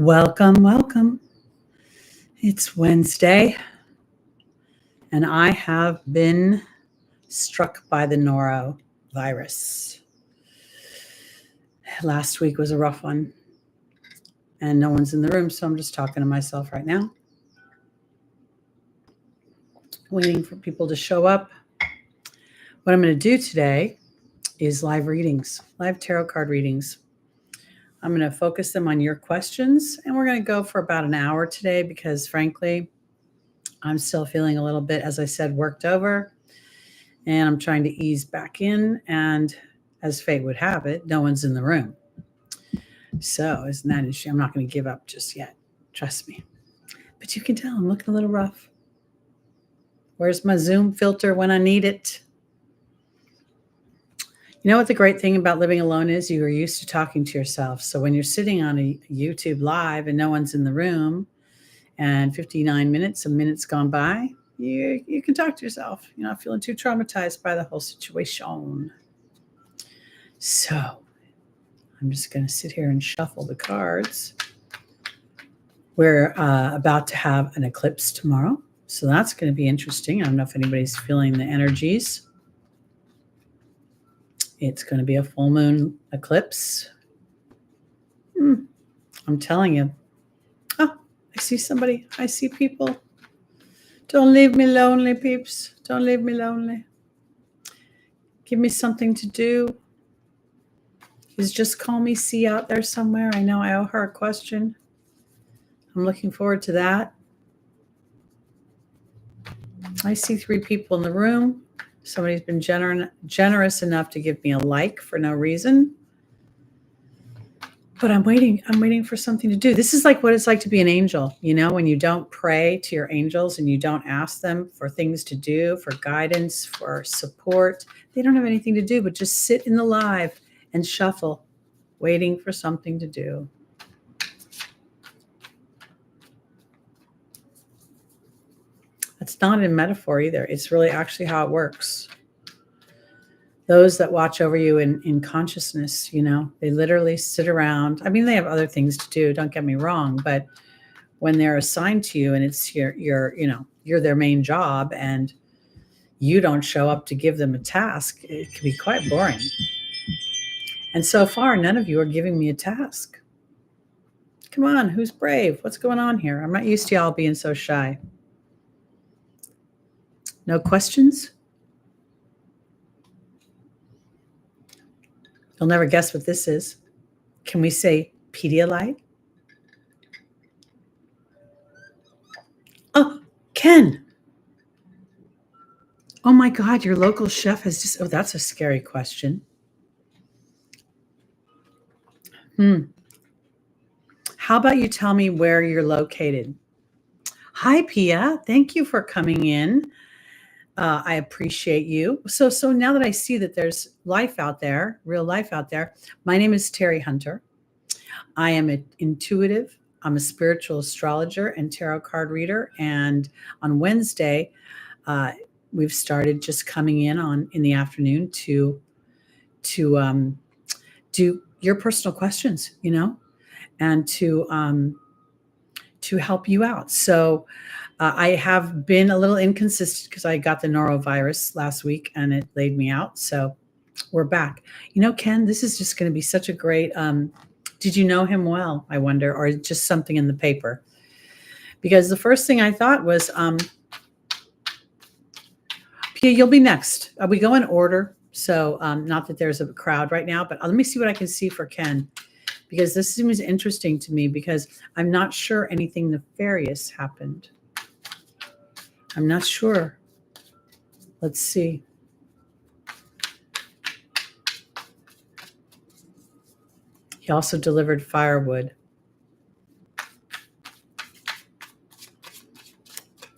Welcome, welcome. It's Wednesday, and I have been struck by the norovirus. Last week was a rough one, and no one's in the room, so I'm just talking to myself right now, waiting for people to show up. What I'm going to do today is live readings, live tarot card readings. I'm going to focus them on your questions, and we're going to go for about an hour today because, frankly, I'm still feeling a little bit, as I said, worked over, and I'm trying to ease back in, and as fate would have it, no one's in the room. So isn't that interesting? I'm not going to give up just yet. Trust me. But you can tell I'm looking a little rough. Where's my Zoom filter when I need it? You know what the great thing about living alone is? You are used to talking to yourself. So when you're sitting on a YouTube live and no one's in the room and 59 minutes, a minute's gone by, you can talk to yourself. You're not feeling too traumatized by the whole situation. So I'm just going to sit here and shuffle the cards. We're about to have an eclipse tomorrow. So that's going to be interesting. I don't know if anybody's feeling the energies. It's going to be a full moon eclipse. I'm telling you. Oh, I see somebody. I see people. Don't leave me lonely, peeps. Don't leave me lonely. Give me something to do. Is Just Call Me C out there somewhere? I know I owe her a question. I'm looking forward to that. I see 3 people in the room. Somebody's been generous enough to give me a like for no reason. But I'm waiting. I'm waiting for something to do. This is like what it's like to be an angel. You know, when you don't pray to your angels and you don't ask them for things to do, for guidance, for support. They don't have anything to do but just sit in the live and shuffle, waiting for something to do. It's not a metaphor either. It's really actually how it works. Those that watch over you in consciousness, you know, they literally sit around. I mean, they have other things to do, don't get me wrong, but when they're assigned to you and it's you're their main job and you don't show up to give them a task, it can be quite boring. And so far, none of you are giving me a task. Come on, who's brave? What's going on here? I'm not used to y'all being so shy. No questions? You'll never guess what this is. Can we say Pedialyte? Oh, Ken. Oh my God, your local chef has just, that's a scary question. How about you tell me where you're located? Hi, Pia. Thank you for coming in. I appreciate you. So now that I see that there's life out there, real life out there, my name is Teri Hunter. I am an intuitive. I'm a spiritual astrologer and tarot card reader. And on Wednesday, we've started just coming in the afternoon to do your personal questions, you know, and to help you out. So I have been a little inconsistent because I got the norovirus last week and it laid me out. So we're back. You know, Ken, this is just going to be such a great, did you know him well, I wonder, or just something in the paper? Because the first thing I thought was, Pia, you'll be next. We go in order. So not that there's a crowd right now, but let me see what I can see for Ken. Because this seems interesting to me because I'm not sure anything nefarious happened. I'm not sure. Let's see. He also delivered firewood.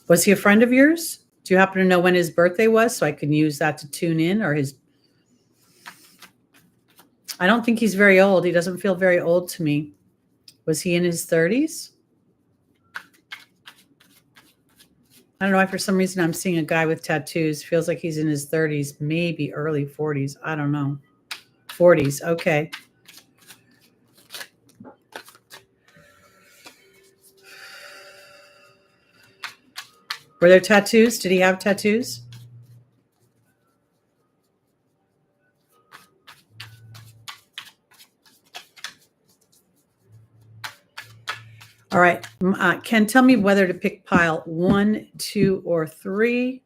Was he a friend of yours? Do you happen to know when his birthday was so I can use that to tune in, or his... I don't think he's very old. He doesn't feel very old to me. Was he in his 30s? I don't know why for some reason I'm seeing a guy with tattoos. Feels like he's in his 30s, maybe early 40s. I don't know. 40s, okay. Were there tattoos? Did he have tattoos? All right. Ken, tell me whether to pick pile 1, 2, or 3.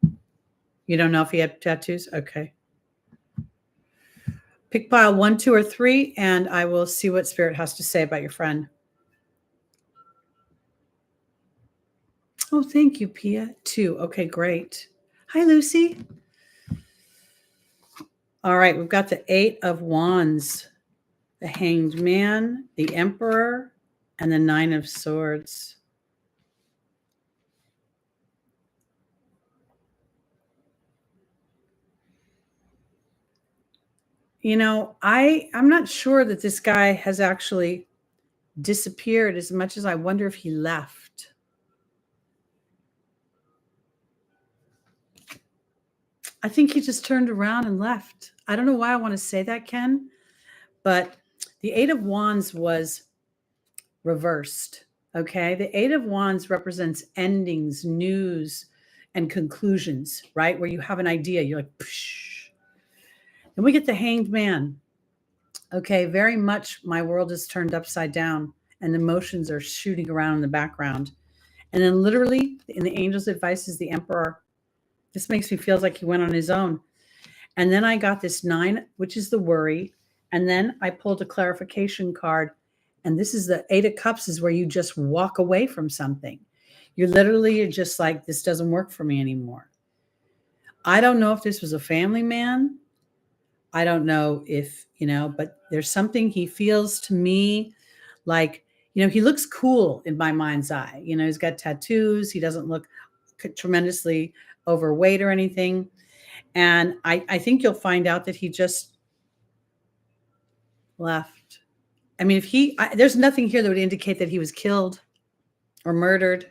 You don't know if he had tattoos? Okay. Pick pile 1, 2, or 3, and I will see what Spirit has to say about your friend. Oh, thank you, Pia. 2. Okay, great. Hi, Lucy. All right, we've got the 8 of Wands, the Hanged Man, the Emperor, and the 9 of Swords. You know, I'm not sure that this guy has actually disappeared as much as I wonder if he left. I think he just turned around and left. I don't know why I want to say that, Ken, but the 8 of Wands was reversed. Okay. The 8 of Wands represents endings, news, and conclusions, right? Where you have an idea, you're like, psh. Then we get the Hanged Man. Okay. Very much my world is turned upside down and emotions are shooting around in the background. And then literally in the angel's advice is the Emperor. This makes me feel like he went on his own. And then I got this 9, which is the worry. And then I pulled a clarification card. And this is the 8 of Cups, is where you just walk away from something. You're just like, this doesn't work for me anymore. I don't know if this was a family man. I don't know if, but there's something he feels to me like, he looks cool in my mind's eye. He's got tattoos. He doesn't look tremendously overweight or anything. And I think you'll find out that he just left. I mean, there's nothing here that would indicate that he was killed or murdered.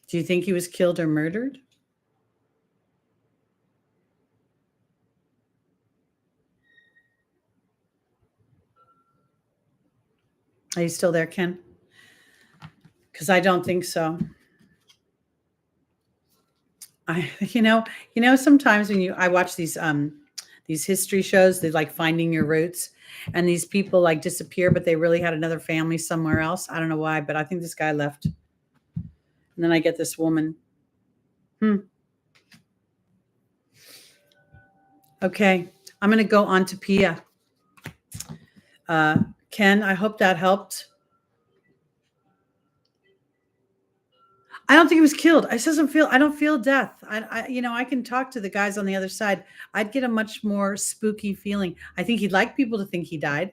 Do you think he was killed or murdered? Are you still there, Ken? Because I don't think so. Sometimes when I watch these history shows, they like Finding Your Roots, and these people like disappear, but they really had another family somewhere else. I don't know why, but I think this guy left. And then I get this woman. Okay, I'm going to go on to Pia. Ken, I hope that helped. I don't think he was killed. I don't feel death. I can talk to the guys on the other side. I'd get a much more spooky feeling. I think he'd like people to think he died.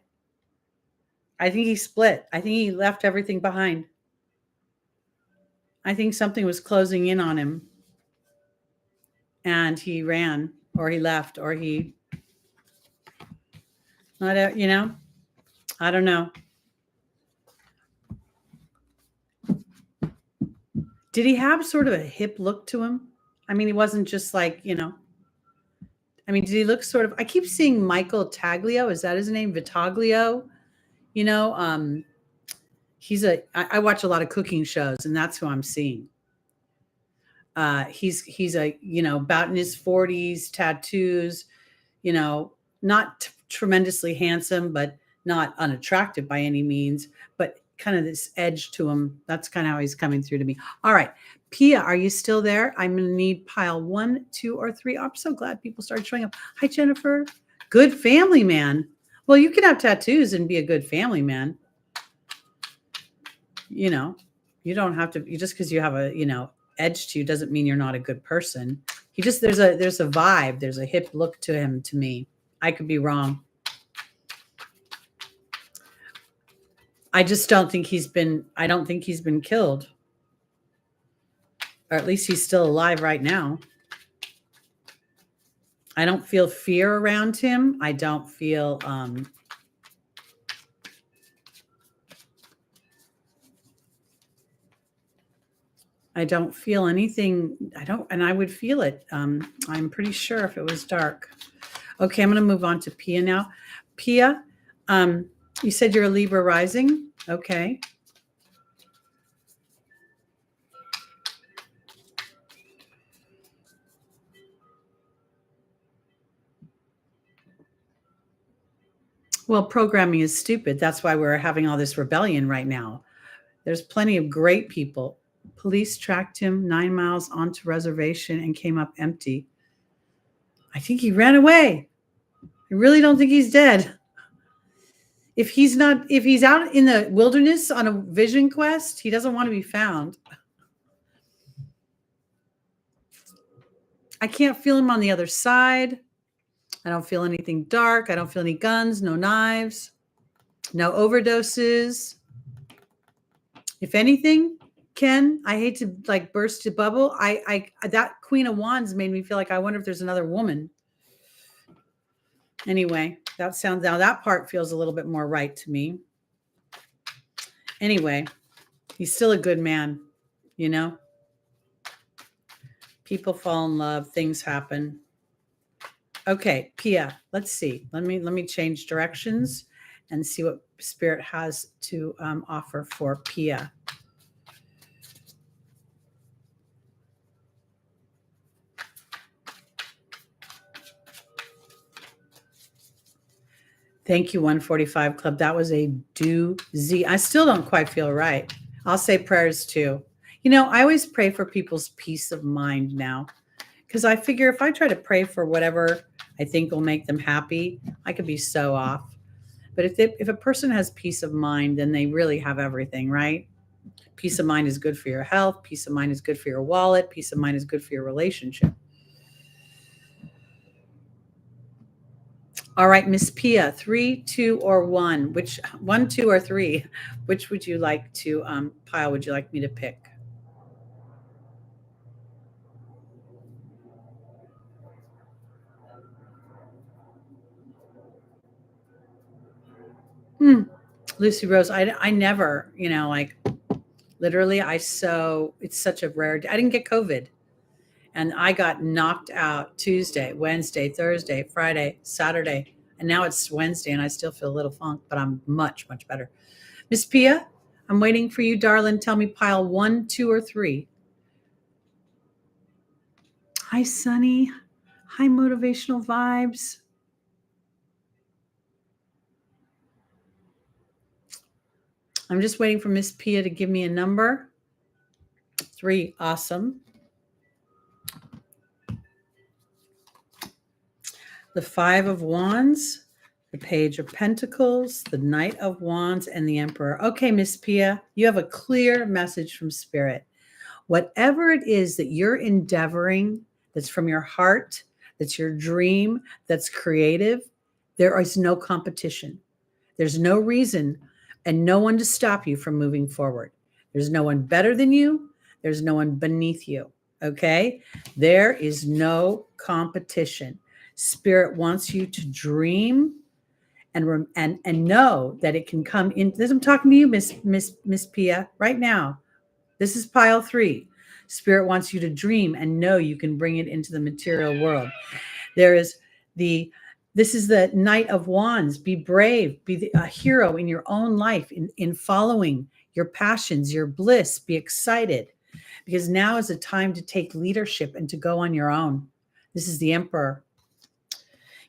I think he split. I think he left everything behind. I think something was closing in on him and he ran, or he left, or I don't know. Did he have sort of a hip look to him? I mean, he wasn't just like, did he look sort of, I keep seeing Michael Taglio. Is that his name? Vitaglio? I watch a lot of cooking shows, and that's who I'm seeing. He's about in his 40s, tattoos, not tremendously handsome, but not unattractive by any means, but kind of this edge to him. That's kind of how he's coming through to me. All right. Pia, are you still there? I'm going to need pile 1, 2, or 3. I'm so glad people started showing up. Hi, Jennifer. Good family man. Well, you can have tattoos and be a good family man. You don't have to, just because you have a, edge to you doesn't mean you're not a good person. There's a vibe. There's a hip look to him, to me. I could be wrong. I just don't think he's been killed. Or at least he's still alive right now. I don't feel fear around him. I don't feel anything. And I would feel it. I'm pretty sure if it was dark. Okay, I'm going to move on to Pia now. Pia, you said you're a Libra rising. Okay. Well, programming is stupid. That's why we're having all this rebellion right now. There's plenty of great people. Police tracked him 9 miles onto reservation and came up empty. I think he ran away. I really don't think he's dead. If he's out in the wilderness on a vision quest, he doesn't want to be found. I can't feel him on the other side. I don't feel anything dark. I don't feel any guns, no knives, no overdoses. If anything, Ken, I hate to like burst a bubble. I that Queen of Wands made me feel like I wonder if there's another woman. Anyway, that part feels a little bit more right to me. Anyway, he's still a good man, you know? People fall in love, things happen. Okay, Pia, let's see. Let me change directions and see what Spirit has to offer for Pia. Thank you, 145 Club. That was a doozy. I still don't quite feel right. I'll say prayers too. You know, I always pray for people's peace of mind now, because I figure if I try to pray for whatever I think will make them happy, I could be so off. But if a person has peace of mind, then they really have everything, right? Peace of mind is good for your health. Peace of mind is good for your wallet. Peace of mind is good for your relationship. All right, Miss Pia, 3, 2, or 1? Which 1, 2, or 3? Which would you like to pile? Would you like me to pick? Lucy Rose, I never, like literally, it's such a rare. I didn't get COVID, and I got knocked out Tuesday, Wednesday, Thursday, Friday, Saturday, and now it's Wednesday, and I still feel a little funk, but I'm much, much better. Miss Pia, I'm waiting for you, darling. Tell me pile 1, 2, or 3. Hi, Sunny. Hi, motivational vibes. I'm just waiting for Miss Pia to give me a number. 3, awesome. The 5 of Wands, the Page of Pentacles, the Knight of Wands, and the Emperor. Okay, Miss Pia, you have a clear message from Spirit. Whatever it is that you're endeavoring, that's from your heart, that's your dream, that's creative, there is no competition. There's no reason and no one to stop you from moving forward. There's no one better than you. There's no one beneath you. Okay? There is no competition. Spirit wants you to dream and know that it can come in. This I'm talking to you, Miss Pia, right now. This is pile 3. Spirit wants you to dream and know you can bring it into the material world. This is the Knight of Wands. Be brave, be a hero in your own life, in following your passions, your bliss. Be excited, because now is a time to take leadership and to go on your own. This is the Emperor.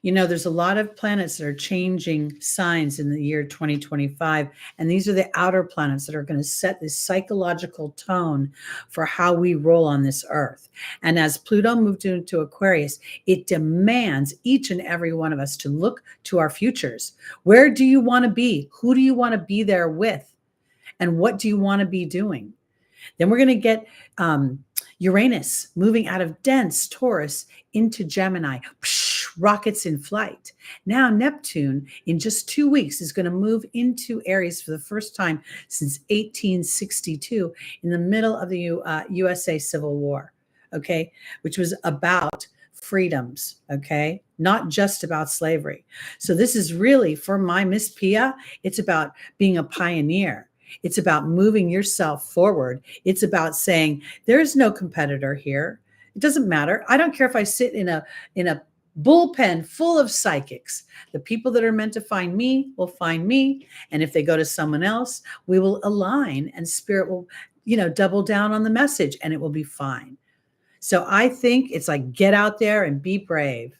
There's a lot of planets that are changing signs in the year 2025. And these are the outer planets that are going to set this psychological tone for how we roll on this earth. And as Pluto moved into Aquarius, it demands each and every one of us to look to our futures. Where do you want to be? Who do you want to be there with? And what do you want to be doing? Then we're going to get Uranus moving out of dense Taurus into Gemini. Rockets in flight. Now Neptune in just 2 weeks is going to move into Aries for the first time since 1862 in the middle of the USA Civil War, okay, which was about freedoms, okay, not just about slavery. So this is really, for my Miss Pia, it's about being a pioneer. It's about moving yourself forward. It's about saying there's no competitor here. It doesn't matter. I don't care if I sit in a bullpen full of psychics. The people that are meant to find me will find me. And if they go to someone else, we will align and spirit will, double down on the message and it will be fine. So I think it's like, get out there and be brave.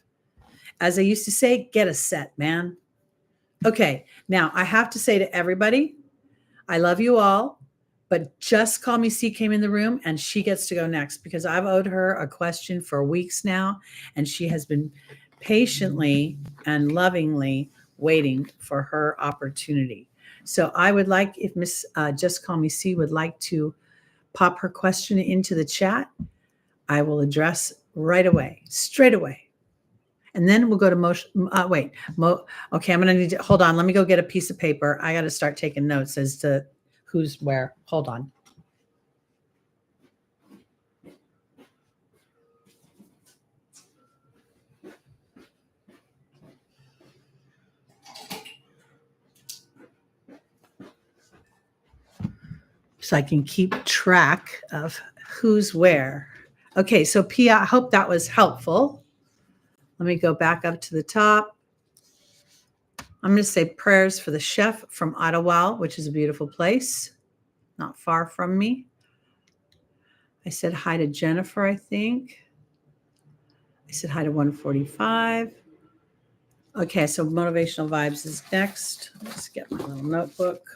As I used to say, get a set, man. Okay. Now I have to say to everybody, I love you all, but Just Call Me C came in the room and she gets to go next because I've owed her a question for weeks now. And she has been patiently and lovingly waiting for her opportunity. So I would like if Miss Just Call Me C would like to pop her question into the chat, I will address right away, straight away. And then we'll go to motion. Okay, I'm going to need to hold on. Let me go get a piece of paper. I got to start taking notes as to who's where. Hold on. So I can keep track of who's where. Okay, so Pia, I hope that was helpful. Let me go back up to the top. I'm going to say prayers for the chef from Ottawa, which is a beautiful place, not far from me. I said hi to Jennifer, I think. I said hi to 145. Okay, so motivational vibes is next. Let's get my little notebook.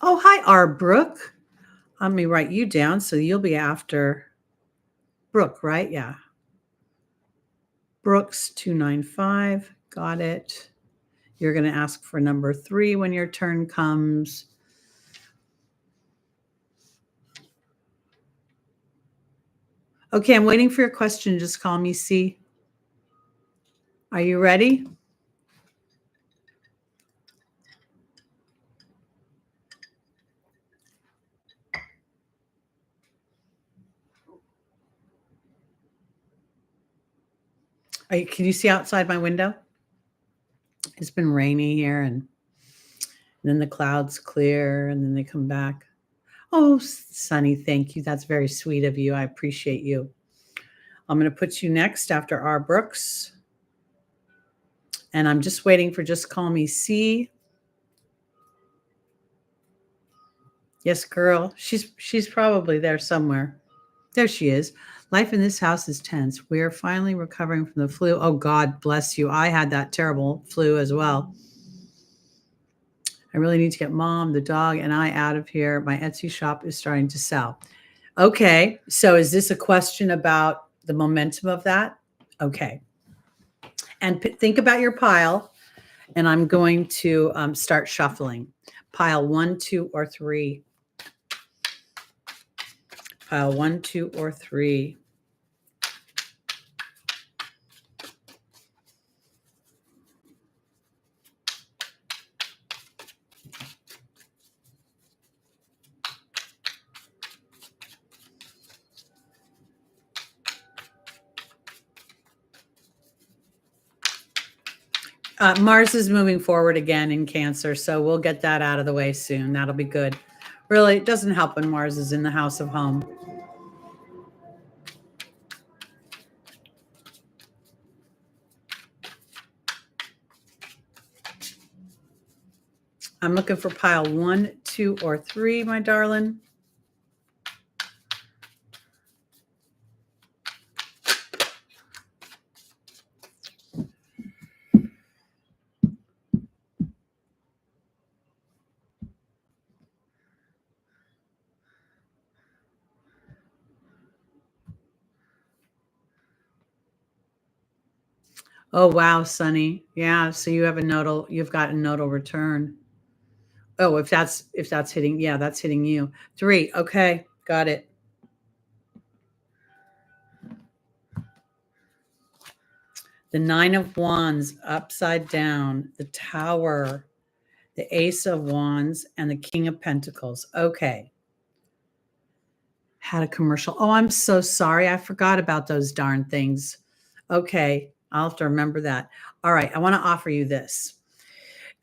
Oh, hi, R. Brooke. Let me write you down so you'll be after Brooke, right? Yeah. Brooks 295. Got it. You're going to ask for number 3 when your turn comes. Okay, I'm waiting for your question. Just call me C. Are you ready? Can you see outside my window? It's been rainy here, and then the clouds clear, and then they come back. Oh, Sunny, thank you. That's very sweet of you. I appreciate you. I'm going to put you next after R. Brooks. And I'm just waiting for Just Call Me C. Yes, girl. She's probably there somewhere. There she is. Life in this house is tense. We are finally recovering from the flu. Oh, God bless you. I had that terrible flu as well. I really need to get mom, the dog, and I out of here. My Etsy shop is starting to sell. Okay. So is this a question about the momentum of that? Okay. And think about your pile. And I'm going to start shuffling. Pile 1, 2, or 3. Pile 1, 2, or 3. Mars is moving forward again in Cancer, so we'll get that out of the way soon. That'll be good. Really, it doesn't help when Mars is in the house of home. I'm looking for pile 1, 2, or 3, my darling. Oh, wow, Sunny. Yeah, so you've got a nodal return. Oh, if that's hitting, yeah, that's hitting you. 3. Okay, got it. The 9 of Wands upside down, the Tower, the Ace of Wands, and the King of Pentacles. Okay. Had a commercial. Oh, I'm so sorry. I forgot about those darn things. Okay. I'll have to remember that. All right. I want to offer you this.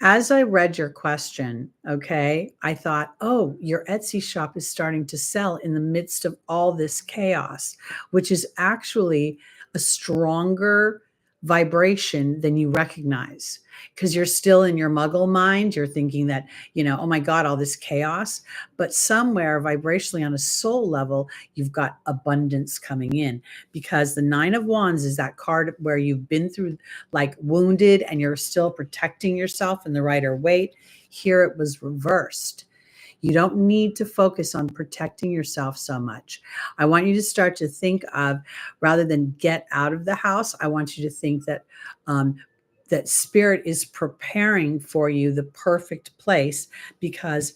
As I read your question, okay, I thought, oh, your Etsy shop is starting to sell in the midst of all this chaos, which is actually a stronger vibration than you recognize, because you're still in your muggle mind. You're thinking that, oh my God, all this chaos. But somewhere vibrationally on a soul level, you've got abundance coming in, because the Nine of Wands is that card where you've been through, like, wounded, and you're still protecting yourself in the Rider Waite. Here it was reversed. You don't need to focus on protecting yourself so much. I want you to start to think of, rather than get out of the house, I want you to think that that spirit is preparing for you the perfect place, because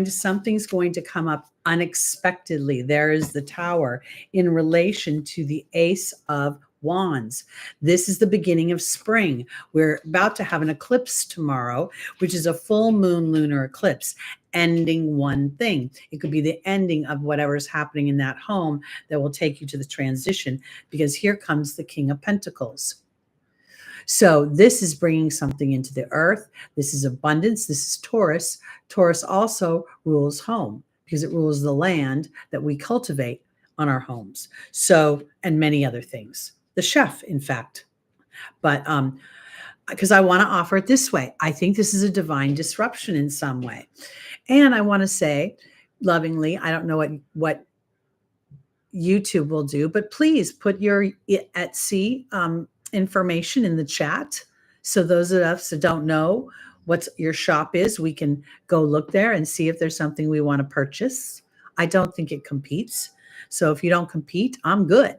something's going to come up unexpectedly. There is the Tower in relation to the Ace of Wands. This is the beginning of spring. We're about to have an eclipse tomorrow, which is a full moon lunar eclipse, ending one thing. It could be the ending of whatever's happening in that home that will take you to the transition, because here comes the King of Pentacles. So this is bringing something into the earth. This is abundance. This is Taurus. Taurus also rules home, because it rules the land that we cultivate on our homes. So, and many other things. The chef, in fact. But because I want to offer it this way, I think this is a divine disruption in some way. And I want to say lovingly, I don't know what YouTube will do, but please put your Etsy information in the chat, so those of us that don't know what your shop is, we can go look there and see if there's something we want to purchase. I don't think it competes. So if you don't compete, I'm good.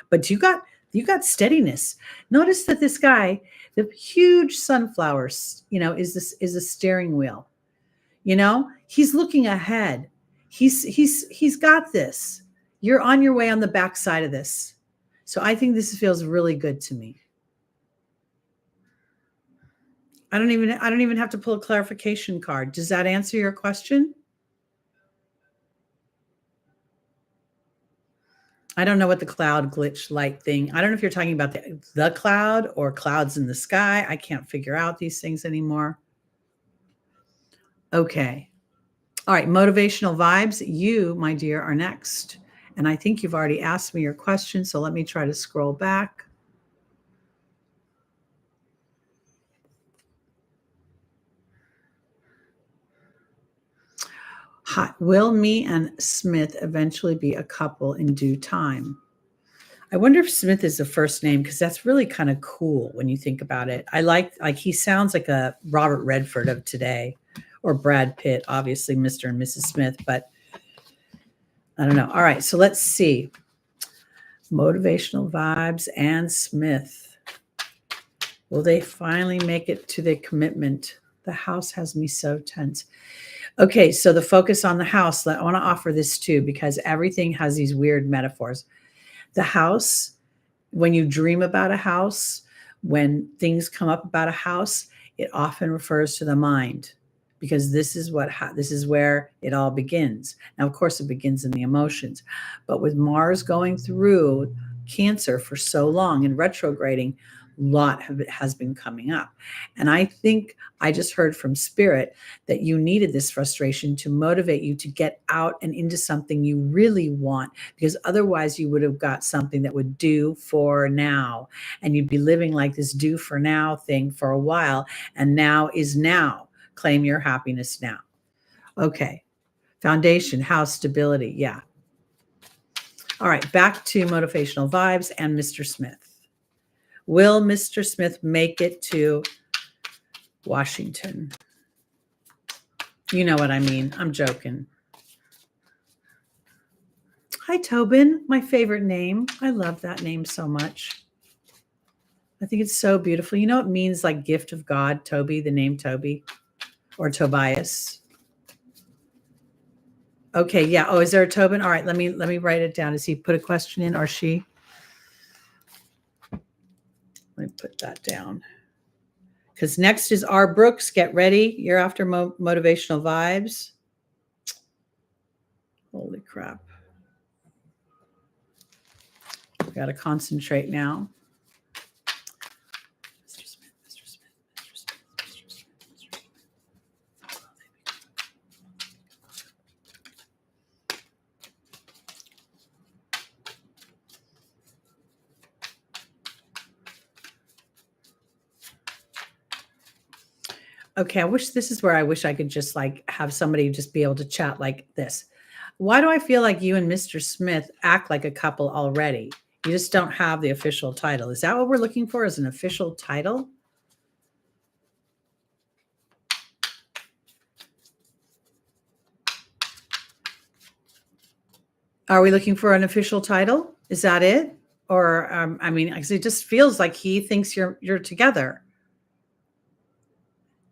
But you got steadiness. Notice that this guy, the huge sunflowers, is a steering wheel. He's looking ahead. He's got this. You're on your way on the backside of this. So I think this feels really good to me. I don't even have to pull a clarification card. Does that answer your question? I don't know what the cloud glitch light thing. I don't know if you're talking about the cloud or clouds in the sky. I can't figure out these things anymore. Okay. All right. Motivational vibes. You, my dear, are next. And I think you've already asked me your question. So let me try to scroll back. Hi. Will me and Smith eventually be a couple in due time? I wonder if Smith is the first name, because that's really kind of cool when you think about it. I like he sounds like a Robert Redford of today, or Brad Pitt, obviously Mr. and Mrs. Smith, but I don't know. All right, so let's see. Motivational vibes and Smith. Will they finally make it to the commitment? The house has me so tense. Okay, so the focus on the house. I want to offer this too, because everything has these weird metaphors. The house, when you dream about a house, when things come up about a house, it often refers to the mind, because this is where it all begins. Now, of course, it begins in the emotions, but with Mars going through Cancer for so long and retrograding, a lot has been coming up. And I think I just heard from Spirit that you needed this frustration to motivate you to get out and into something you really want, because otherwise you would have got something that would do for now, and you'd be living like this do for now thing for a while. And now is now. Claim your happiness now. Okay. Foundation, house, stability. Yeah. All right. Back to motivational vibes and Mr. Smith. Will Mr. Smith make it to Washington? You know what I mean. I'm joking. Hi, Tobin. My favorite name. I love that name so much. I think it's so beautiful. You know, it means like gift of God, Toby, the name Toby, or Tobias. Okay, yeah. Oh, is there a Tobin? All right, let me write it down. Does he put a question in, or she? Let me put that down. Because next is R. Brooks. Get ready. You're after motivational vibes. Holy crap. Got to concentrate now. Mr. Smith, Mr. Smith, Mr. Smith, Mr. Smith. Okay, this is where I wish I could just like have somebody just be able to chat like this. Why do I feel like you and Mr. Smith act like a couple already? You just don't have the official title. Is that what we're looking for, as an official title? Are we looking for an official title? Is that it? Or I mean, 'cause it just feels like he thinks you're together.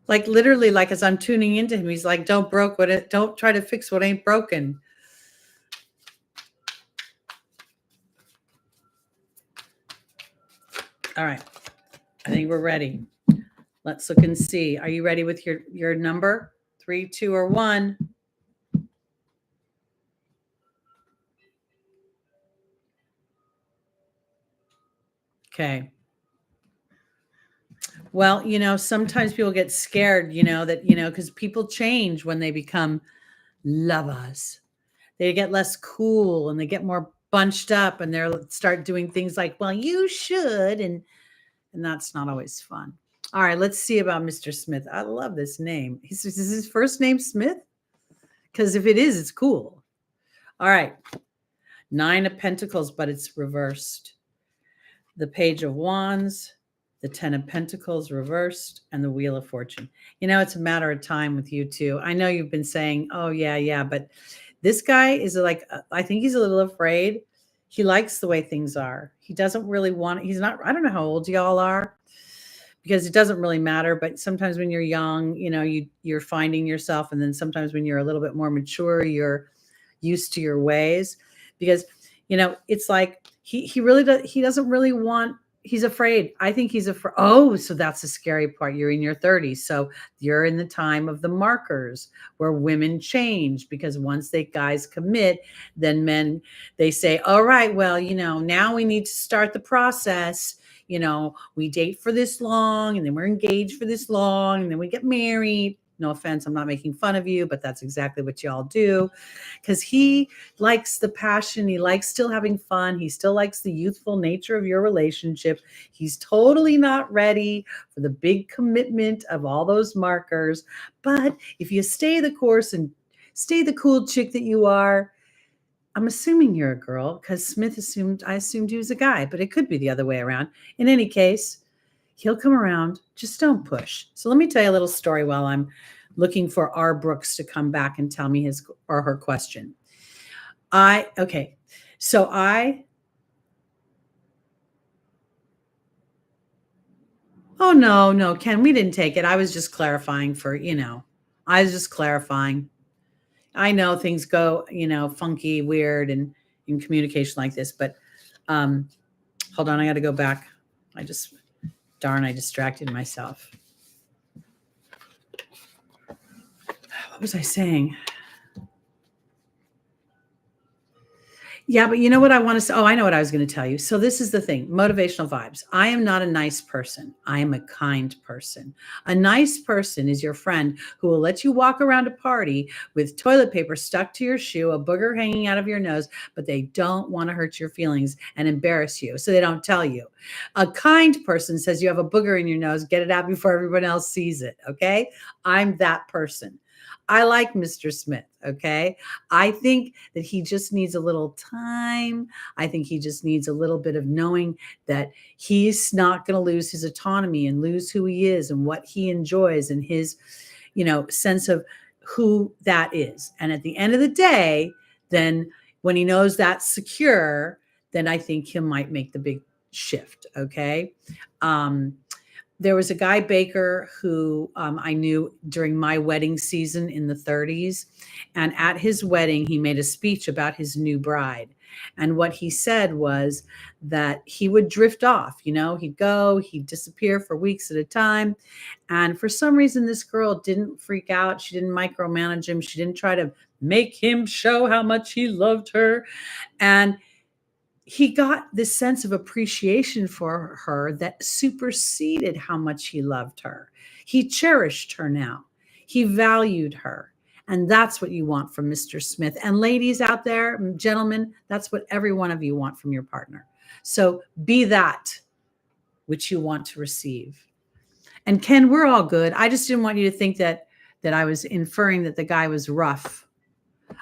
Like literally, like as I'm tuning into him, he's like, don't try to fix what ain't broken. All right. I think we're ready. Let's look and see. Are you ready with your number? 3, 2, or 1? Okay. Well, sometimes people get scared, because people change when they become lovers. They get less cool and they get more bunched up, and they start doing things like, well, you should. And that's not always fun. All right, let's see about Mr. Smith. I love this name. Is his first name Smith? Because if it is, it's cool. All right. 9 of Pentacles, but it's reversed. The Page of Wands, the 10 of Pentacles reversed, and the Wheel of Fortune. It's a matter of time with you two. I know you've been saying, oh, yeah, but this guy is like, I think he's a little afraid. He likes the way things are. He doesn't really want, he's not, I don't know how old y'all are, because it doesn't really matter. But sometimes when you're young, you're finding yourself. And then sometimes when you're a little bit more mature, you're used to your ways, because, it's like he really does. He doesn't really want, he's afraid. I think he's afraid. Oh, so that's the scary part. You're in your 30s. So you're in the time of the markers where women change, because once guys commit, then men, they say, all right, well, now we need to start the process. We date for this long, and then we're engaged for this long, and then we get married. No offense, I'm not making fun of you, but that's exactly what y'all do. Because he likes the passion. He likes still having fun. He still likes the youthful nature of your relationship. He's totally not ready for the big commitment of all those markers. But if you stay the course and stay the cool chick that you are, I'm assuming you're a girl, because I assumed he was a guy, but it could be the other way around. In any case, he'll come around. Just don't push. So let me tell you a little story while I'm looking for R. Brooks to come back and tell me his or her question. Okay. So oh, no, Ken, we didn't take it. I was just clarifying I was just clarifying. I know things go, funky, weird, and in communication like this, but hold on, I got to go back. I distracted myself. What was I saying? Yeah, but you know what I want to say? Oh, I know what I was going to tell you. So this is the thing, motivational vibes. I am not a nice person. I am a kind person. A nice person is your friend who will let you walk around a party with toilet paper stuck to your shoe, a booger hanging out of your nose, but they don't want to hurt your feelings and embarrass you, so they don't tell you. A kind person says you have a booger in your nose, get it out before everyone else sees it, okay? I'm that person. I like Mr. Smith, okay? I think that he just needs a little time. I think he just needs a little bit of knowing that he's not going to lose his autonomy and lose who he is and what he enjoys and his, sense of who that is. And at the end of the day, then when he knows that's secure, then I think he might make the big shift, okay? There was a guy, Baker, who I knew during my wedding season in the 30s. And at his wedding, he made a speech about his new bride. And what he said was that he would drift off. He'd disappear for weeks at a time. And for some reason, this girl didn't freak out. She didn't micromanage him. She didn't try to make him show how much he loved her. And he got this sense of appreciation for her that superseded how much he loved her. He cherished her now. He valued her. And that's what you want from Mr. Smith. And ladies out there, gentlemen, that's what every one of you want from your partner. So be that which you want to receive. And Ken, we're all good. I just didn't want you to think that I was inferring that the guy was rough.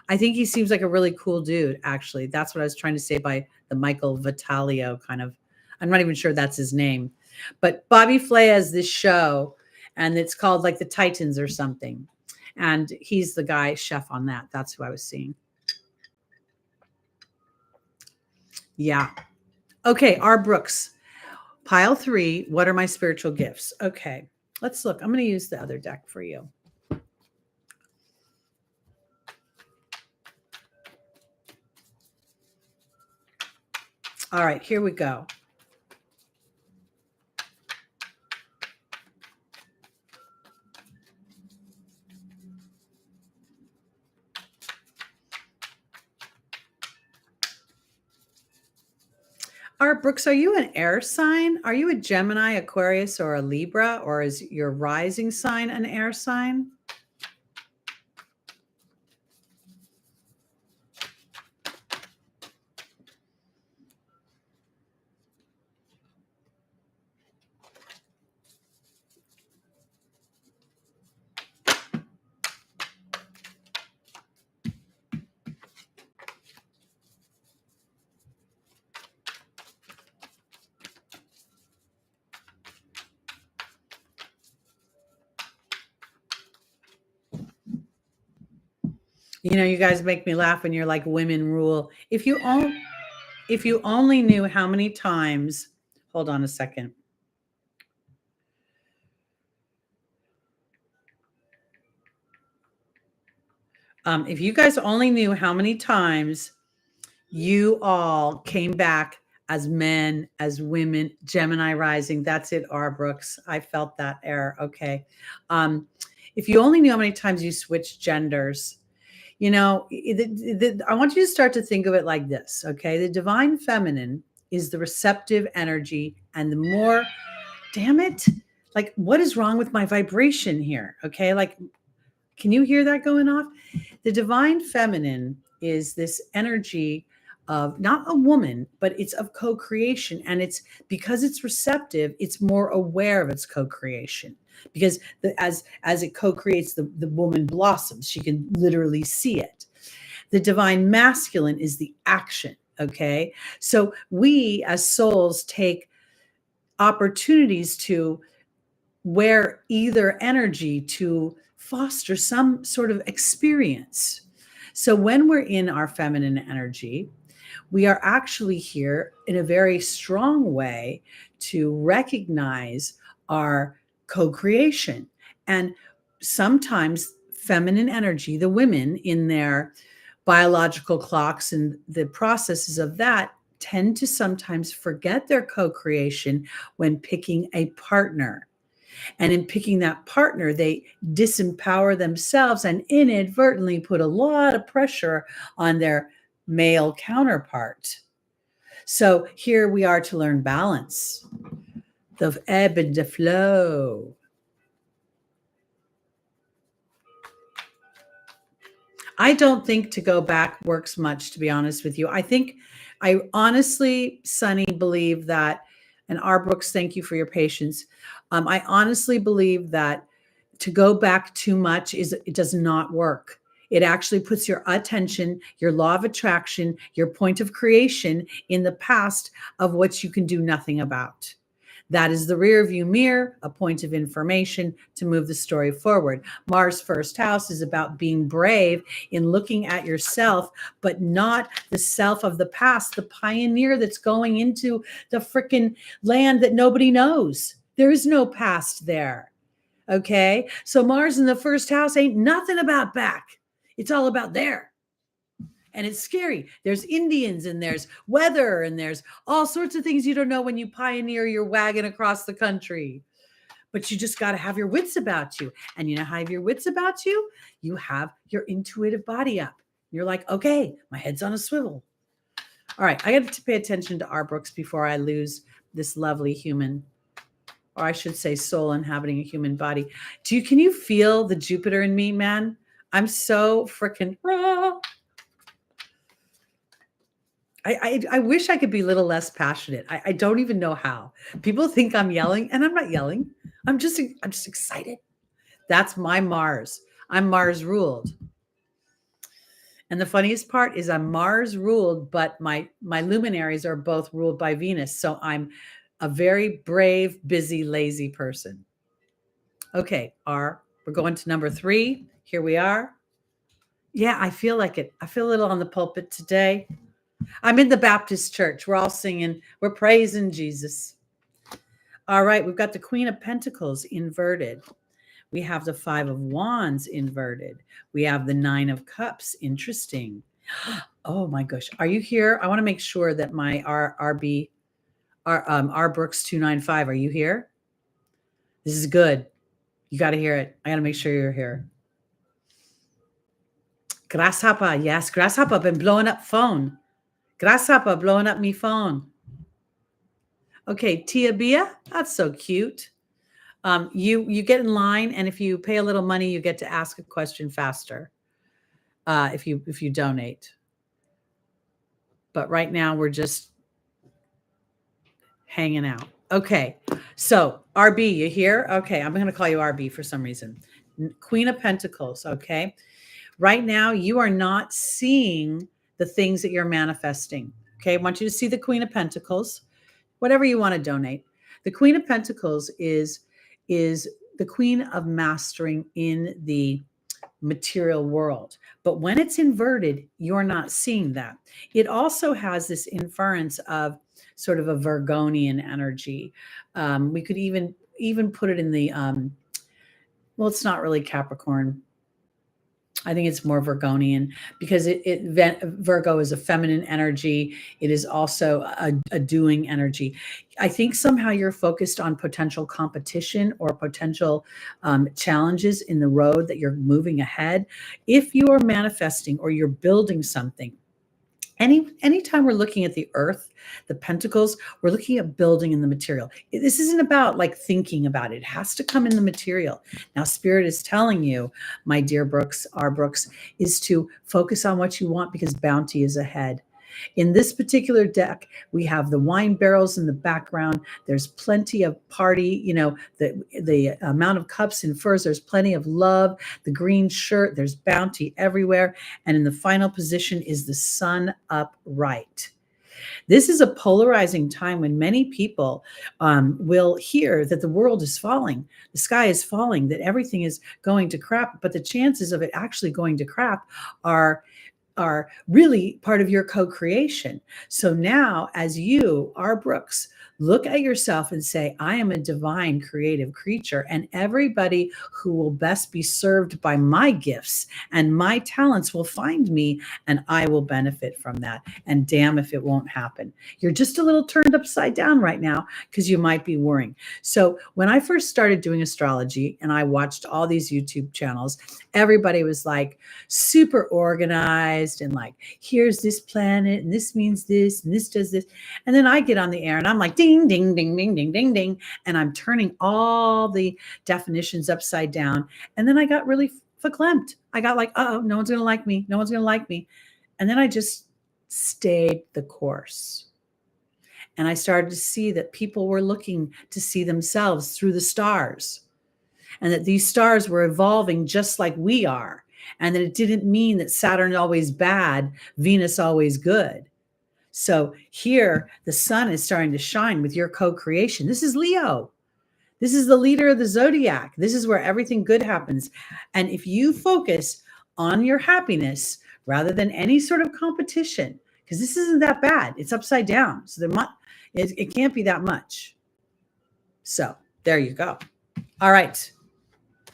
I think he seems like a really cool dude, actually. That's what I was trying to say by the Michael Vitalio kind of. I'm not even sure that's his name. But Bobby Flay has this show, and it's called like the Titans or something. And he's the guy chef on that. That's who I was seeing. Yeah. Okay, R. Brooks. Pile 3, what are my spiritual gifts? Okay, let's look. I'm going to use the other deck for you. All right, here we go. Art Brooks, are you an air sign? Are you a Gemini, Aquarius, or a Libra? Or is your rising sign an air sign? You know, you guys make me laugh when you're like women rule. If you only knew how many times, hold on a second. If you guys only knew how many times you all came back as men, as women, Gemini rising. That's it, R. Brooks. I felt that error. Okay. If you only knew how many times you switched genders, you know, I want you to start to think of it like this. Okay. The divine feminine is the receptive energy, and the more, damn it, like, what is wrong with my vibration here? Okay. Like, can you hear that going off? The divine feminine is this energy of not a woman, but it's of co-creation. And it's because it's receptive, it's more aware of its co-creation. Because as it co-creates, the woman blossoms. She can literally see it. The divine masculine is the action. Okay. So we as souls take opportunities to wear either energy to foster some sort of experience. So when we're in our feminine energy, we are actually here in a very strong way to recognize our co-creation. And sometimes feminine energy, the women in their biological clocks and the processes of that, tend to sometimes forget their co-creation when picking a partner. And in picking that partner, they disempower themselves and inadvertently put a lot of pressure on their male counterpart. So here we are to learn balance, the ebb and the flow. I don't think to go back works much, to be honest with you. I honestly, Sunny, believe that, and R. Brooks, thank you for your patience. I honestly believe that to go back too much it does not work. It actually puts your attention, your law of attraction, your point of creation in the past of what you can do nothing about. That is the rear view mirror, a point of information to move the story forward. Mars' first house is about being brave in looking at yourself, but not the self of the past, the pioneer that's going into the freaking land that nobody knows. There is no past there. Okay. So Mars in the first house ain't nothing about back. It's all about there. And it's scary. There's Indians and there's weather and there's all sorts of things you don't know when you pioneer your wagon across the country. But you just got to have your wits about you. And you know how you have your wits about you? You have your intuitive body up. You're like, okay, my head's on a swivel. All right. I got to pay attention to R. Brooks before I lose this lovely human, or I should say soul inhabiting a human body. Can you feel the Jupiter in me, man? I'm so freaking raw. I wish I could be a little less passionate. I don't even know how. People think I'm yelling, and I'm not yelling. I'm just excited. That's my Mars. I'm Mars ruled. And the funniest part is I'm Mars ruled, but my luminaries are both ruled by Venus. So I'm a very brave, busy, lazy person. Okay, we're going to number 3. Here we are. Yeah, I feel like it. I feel a little on the pulpit today. I'm in the Baptist church. We're all singing. We're praising Jesus. All right, we've got the Queen of Pentacles inverted. We have the 5 of Wands inverted. We have the 9 of Cups. Interesting. Oh my gosh. Are you here? I want to make sure that my R Brooks 295. Are you here? This is good. You got to hear it. I got to make sure you're here. Grasshopper. Yes, Grasshopper. Been blowing up phone. Grasshopper blowing up me phone. Okay, Tia Bia. That's so cute. You get in line, and if you pay a little money, you get to ask a question faster. If you donate. But right now we're just hanging out. Okay, so RB, you here? Okay, I'm going to call you RB for some reason. Queen of Pentacles. Okay, right now you are not seeing the things that you're manifesting. Okay, I want you to see the Queen of Pentacles. Whatever you want to donate. The Queen of Pentacles is the queen of mastering in the material world. But when it's inverted, you're not seeing that. It also has this inference of sort of a Virgonian energy. We could even put it in the, well, it's not really Capricorn. I think it's more Virgonian because Virgo is a feminine energy. It is also a doing energy. I think somehow you're focused on potential competition or potential challenges in the road that you're moving ahead. If you are manifesting or you're building something, anytime we're looking at the earth, the pentacles, we're looking at building in the material. This isn't about like thinking about it. It has to come in the material. Now, Spirit is telling you, my dear Brooks, R. Brooks, is to focus on what you want because bounty is ahead. In this particular deck, we have the wine barrels in the background. There's plenty of party, the amount of cups and furs. There's plenty of love. The green shirt, there's bounty everywhere. And in the final position is the sun upright. This is a polarizing time when many people will hear that the world is falling, the sky is falling, that everything is going to crap. But the chances of it actually going to crap are really part of your co-creation. So now, as you, R. Brooks, look at yourself and say, I am a divine creative creature, and everybody who will best be served by my gifts and my talents will find me, and I will benefit from that. And damn if it won't happen. You're just a little turned upside down right now because you might be worrying. So when I first started doing astrology and I watched all these YouTube channels, everybody was like super organized and like, here's this planet and this means this and this does this. And then I get on the air and I'm like, ding, ding, ding, ding, ding, ding, ding. And I'm turning all the definitions upside down. And then I got really verklempt. I got like, oh, no one's going to like me. No one's going to like me. And then I just stayed the course. And I started to see that people were looking to see themselves through the stars, and that these stars were evolving just like we are. And that it didn't mean that Saturn always bad, Venus always good. So here, the sun is starting to shine with your co-creation. This is Leo. This is the leader of the Zodiac. This is where everything good happens. And if you focus on your happiness rather than any sort of competition, because this isn't that bad, it's upside down. So it can't be that much. So there you go. All right.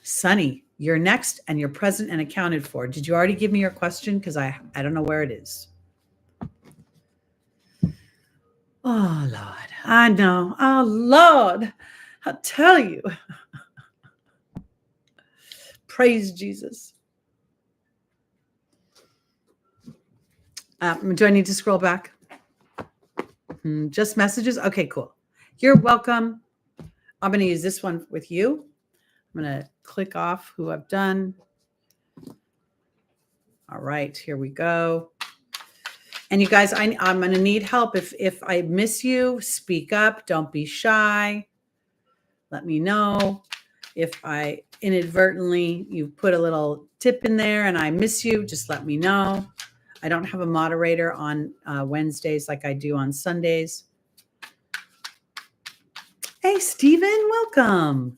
Sunny, you're next and you're present and accounted for. Did you already give me your question? Because I don't know where it is. Oh, Lord. I know. Oh, Lord. I'll tell you. Praise Jesus. Do I need to scroll back? Just messages? Okay, cool. You're welcome. I'm going to use this one with you. I'm going to click off who I've done. All right, here we go. And you guys, I'm going to need help. If I miss you, speak up. Don't be shy. Let me know. If I inadvertently, you put a little tip in there and I miss you, just let me know. I don't have a moderator on Wednesdays like I do on Sundays. Hey, Stephen, welcome.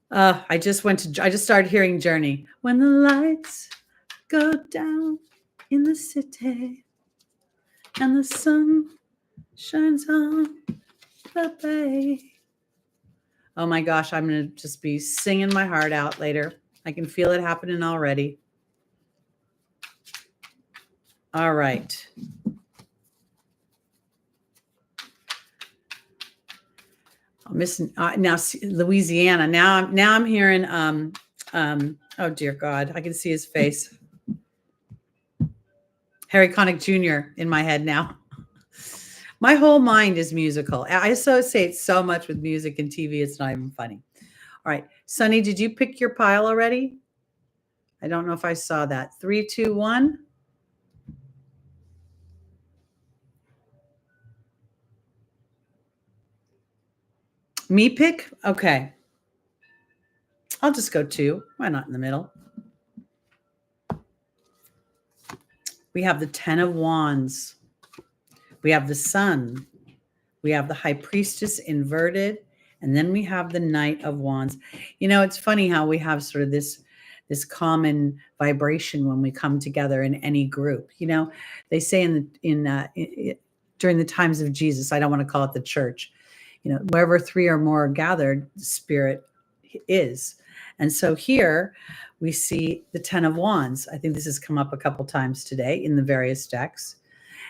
I just started hearing Journey. When the lights go down in the city and the sun shines on the bay. Oh my gosh, I'm going to just be singing my heart out later. I can feel it happening already. All right. I'm missing now Louisiana. Now I'm hearing oh dear God, I can see his face. Harry Connick Jr. in my head now. My whole mind is musical. I associate so much with music and TV. It's not even funny. All right. Sunny, did you pick your pile already? I don't know if I saw that. 3, 2, 1. Me pick? Okay. I'll just go 2. Why not in the middle? We have the 10 of Wands. We have the Sun. We have the High Priestess inverted. And then we have the Knight of Wands. You know, it's funny how we have sort of this common vibration when we come together in any group. You know, they say during the times of Jesus, I don't want to call it the church, you know, wherever 3 or more are gathered, the Spirit is. And so here we see the 10 of Wands. I think this has come up a couple times today in the various decks.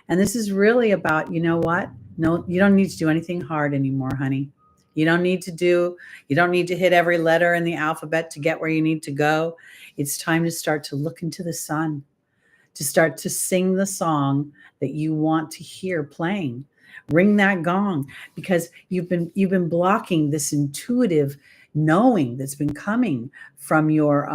And this is really about, you know what? No, you don't need to do anything hard anymore, honey. You don't need to hit every letter in the alphabet to get where you need to go. It's time to start to look into the sun, to start to sing the song that you want to hear playing. Ring that gong, because you've been blocking this intuitive knowing that's been coming from your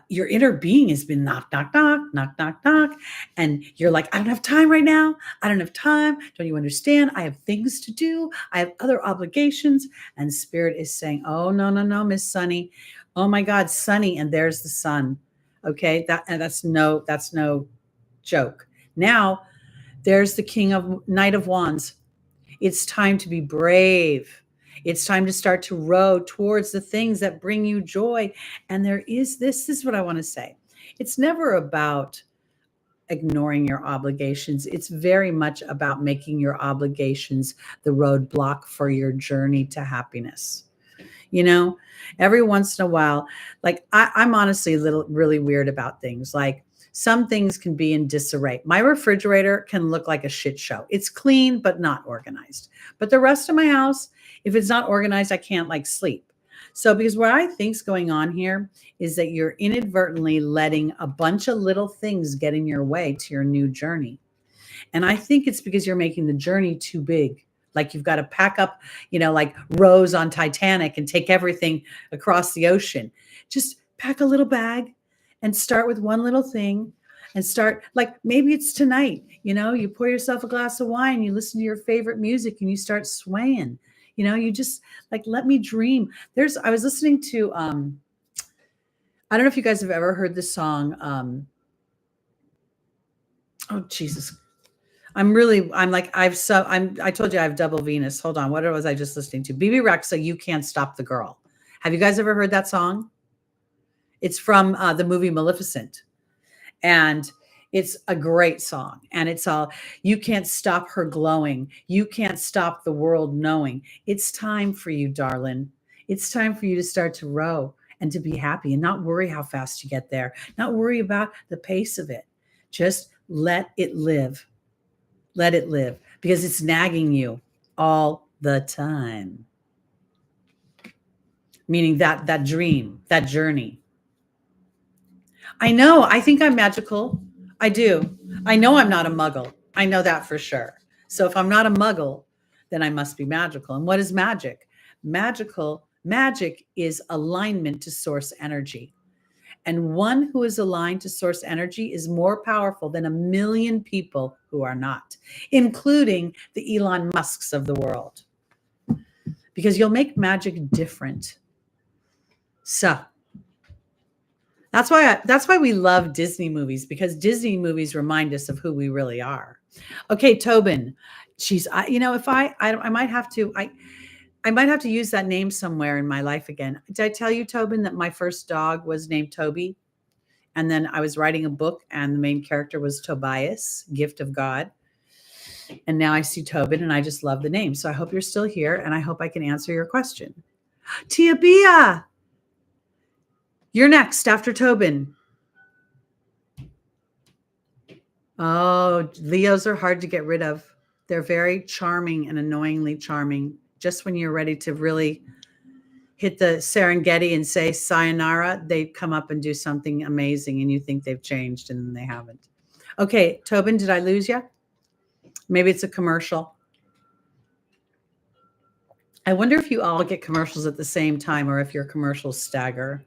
inner being. Has been knock, knock, knock, knock, knock, knock. And you're like, I don't have time right now. I don't have time. Don't you understand? I have things to do. I have other obligations. And Spirit is saying, oh, no, no, no, Miss Sunny. Oh my God, Sunny. And there's the sun. Okay. That's no joke. Now there's the Knight of Wands. It's time to be brave. It's time to start to row towards the things that bring you joy. And this is what I want to say. It's never about ignoring your obligations. It's very much about making your obligations the roadblock for your journey to happiness. You know, every once in a while, like I'm honestly really weird about things. Like some things can be in disarray. My refrigerator can look like a shit show. It's clean, but not organized. But the rest of my house, if it's not organized, I can't like sleep. So because what I think's going on here is that you're inadvertently letting a bunch of little things get in your way to your new journey. And I think it's because you're making the journey too big. Like you've got to pack up, you know, like Rose on Titanic and take everything across the ocean. Just pack a little bag and start with one little thing and start, like maybe it's tonight, you know, you pour yourself a glass of wine, you listen to your favorite music and you start swaying, you know, you just like, let me dream. I was listening to, I don't know if you guys have ever heard the song. Oh, Jesus. I told you I have double Venus. Hold on. What was I just listening to? BB Rexa, You Can't Stop the Girl. Have you guys ever heard that song? It's from the movie Maleficent. And it's a great song. And it's all, you can't stop her glowing. You can't stop the world knowing. It's time for you, darling. It's time for you to start to row and to be happy and not worry how fast you get there. Not worry about the pace of it. Just let it live. Let it live, because it's nagging you all the time. Meaning that dream, that journey. I know, I think I'm magical. I do. I know I'm not a muggle. I know that for sure. So if I'm not a muggle, then I must be magical. And what is magic? Magic is alignment to source energy. And one who is aligned to source energy is more powerful than a million people who are not, including the Elon Musks of the world, because you'll make magic different. So that's why we love Disney movies, because Disney movies remind us of who we really are. Okay, Tobin. She's, if I might have to, I might have to use that name somewhere in my life again. Did I tell you, Tobin, that my first dog was named Toby? And then I was writing a book and the main character was Tobias, gift of God. And now I see Tobin and I just love the name. So I hope you're still here and I hope I can answer your question. Tia Bia, you're next after Tobin. Oh, Leos are hard to get rid of. They're very charming and annoyingly charming. Just when you're ready to really hit the Serengeti and say sayonara, they come up and do something amazing and you think they've changed and then they haven't. Okay, Tobin, did I lose you? Maybe it's a commercial. I wonder if you all get commercials at the same time or if your commercials stagger.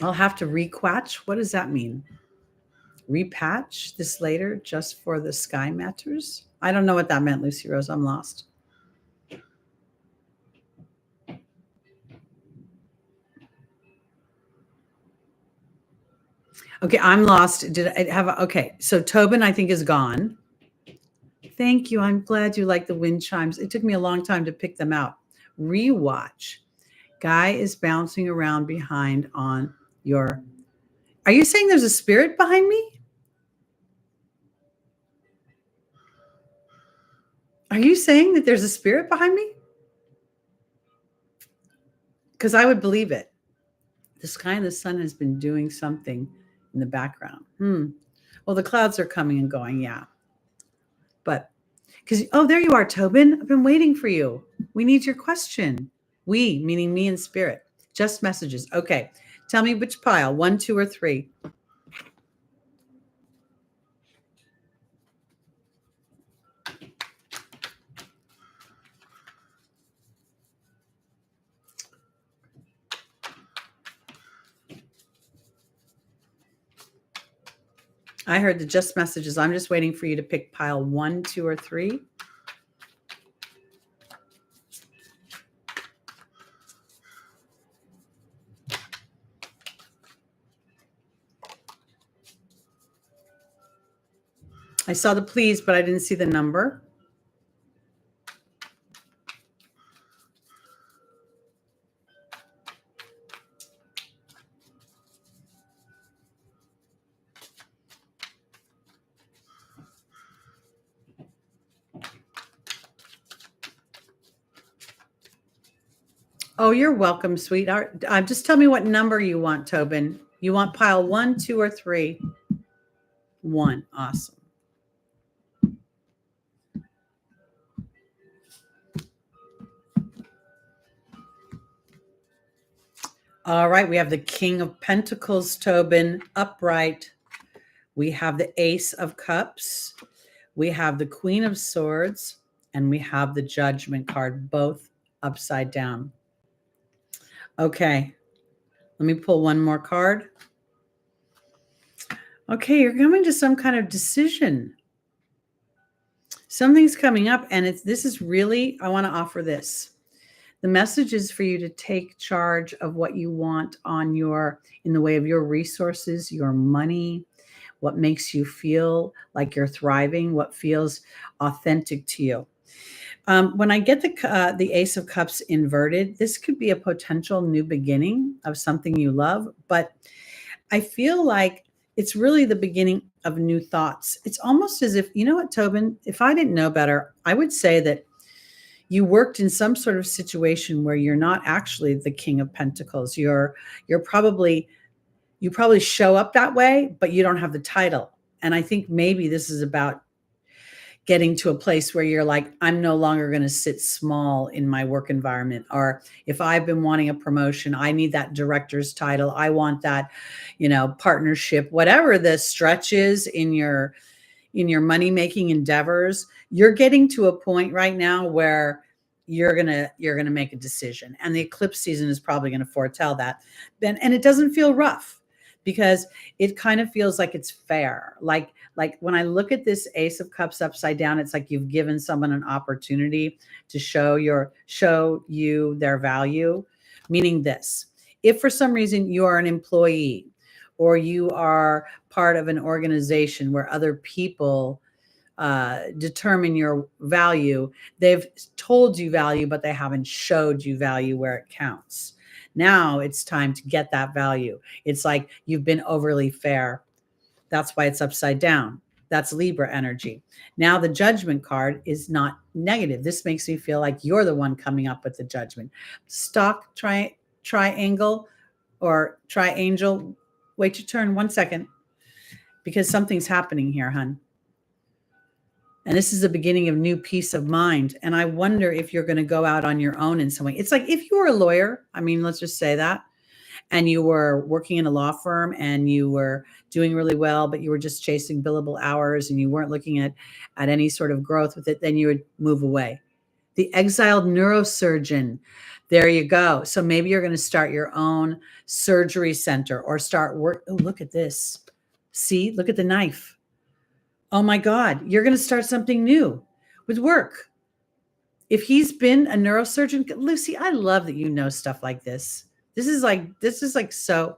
I'll have to requatch. What does that mean? Repatch this later just for the sky matters? I don't know what that meant, Lucy Rose. I'm lost. Okay, I'm lost. Did I have okay, so Tobin, I think, is gone. Thank you. I'm glad you like the wind chimes. It took me a long time to pick them out. Rewatch. Guy is bouncing around behind on your. Are you saying there's a spirit behind me? Are you saying that there's a spirit behind me? Because I would believe it. The sky and the sun has been doing something in the background. Well, the clouds are coming and going, yeah. But because, there you are, Tobin. I've been waiting for you. We need your question. We, meaning me and spirit. Just messages. Okay. Tell me which pile, 1, 2, or 3. I heard the just messages. I'm just waiting for you to pick pile 1, 2, or 3. I saw the please, but I didn't see the number. Oh, you're welcome, sweetheart. Just tell me what number you want, Tobin. You want pile 1, 2, or 3? 1. Awesome. All right. We have the King of Pentacles, Tobin, upright. We have the Ace of Cups. We have the Queen of Swords. And we have the Judgment card, both upside down. Okay. Let me pull one more card. Okay, you're coming to some kind of decision. Something's coming up, and this is really, I want to offer this. The message is for you to take charge of what you want in the way of your resources, your money, what makes you feel like you're thriving, what feels authentic to you. When I get the Ace of Cups inverted, this could be a potential new beginning of something you love, but I feel like it's really the beginning of new thoughts. It's almost as if, you know what, Tobin, if I didn't know better, I would say that you worked in some sort of situation where you're not actually the King of Pentacles. You probably show up that way, but you don't have the title. And I think maybe this is about getting to a place where you're like, I'm no longer going to sit small in my work environment. Or if I've been wanting a promotion, I need that director's title. I want that, partnership, whatever the stretch is in your money-making endeavors. You're getting to a point right now where you're gonna make a decision, and the eclipse season is probably going to foretell that. Then, and it doesn't feel rough because it kind of feels like it's fair. Like when I look at this Ace of Cups upside down, it's like you've given someone an opportunity to show you their value. Meaning this: if for some reason you are an employee or you are part of an organization where other people determine your value, they've told you value, but they haven't showed you value where it counts. Now it's time to get that value. It's like you've been overly fair. That's why it's upside down. That's Libra energy. Now the Judgment card is not negative. This makes me feel like you're the one coming up with the judgment. Stock triangle or triangel. Wait your turn 1 second, because something's happening here, hun. And this is the beginning of new peace of mind. And I wonder if you're going to go out on your own in some way. It's like if you were a lawyer, I mean, let's just say that, and you were working in a law firm and you were doing really well, but you were just chasing billable hours and you weren't looking at any sort of growth with it, then you would move away. The exiled neurosurgeon. There you go. So maybe you're going to start your own surgery center or start work. Oh, look at this. See, look at the knife. Oh my God, you're going to start something new with work. If he's been a neurosurgeon, Lucy, I love that you know stuff like this. This is like so,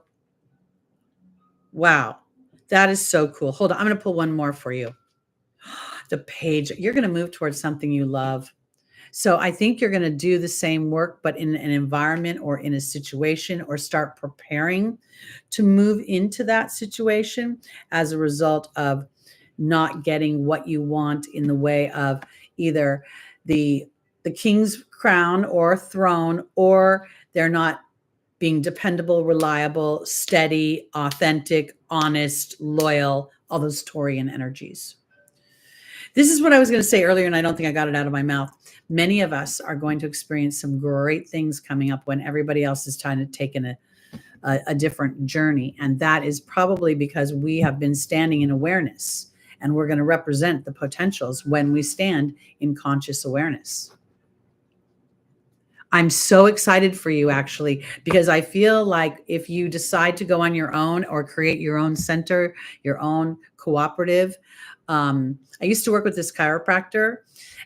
wow. That is so cool. Hold on. I'm going to pull one more for you. The page. You're going to move towards something you love. So I think you're going to do the same work, but in an environment or in a situation, or start preparing to move into that situation as a result of not getting what you want in the way of either the king's crown or throne, or they're not being dependable, reliable, steady, authentic, honest, loyal, all those Taurian energies. This is what I was going to say earlier, and I don't think I got it out of my mouth. Many of us are going to experience some great things coming up when everybody else is trying to take a different journey. And that is probably because we have been standing in awareness, and we're going to represent the potentials when we stand in conscious awareness. I'm so excited for you, actually, because I feel like if you decide to go on your own or create your own center, your own cooperative. I used to work with this chiropractor,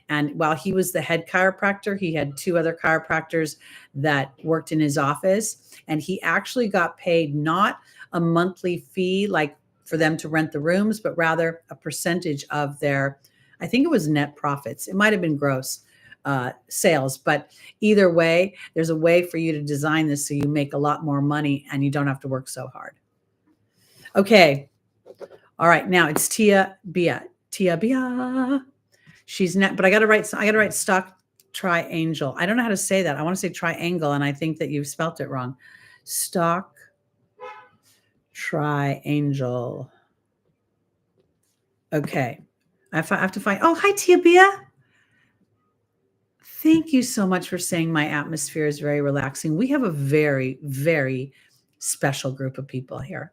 and while he was the head chiropractor, he had two other chiropractors that worked in his office, and he actually got paid not a monthly fee like for them to rent the rooms, but rather a percentage of their, I think it was net profits. It might have been gross sales, but either way, there's a way for you to design this so you make a lot more money and you don't have to work so hard. Okay. All right. Now it's Tia Bia. She's net, but I got to write stock triangel. I don't know how to say that. I want to say triangle, and I think that you've spelt it wrong. Stock triangel. Okay. I have to find. Oh, hi, Tia Bia. Thank you so much for saying my atmosphere is very relaxing. We have a very, very special group of people here.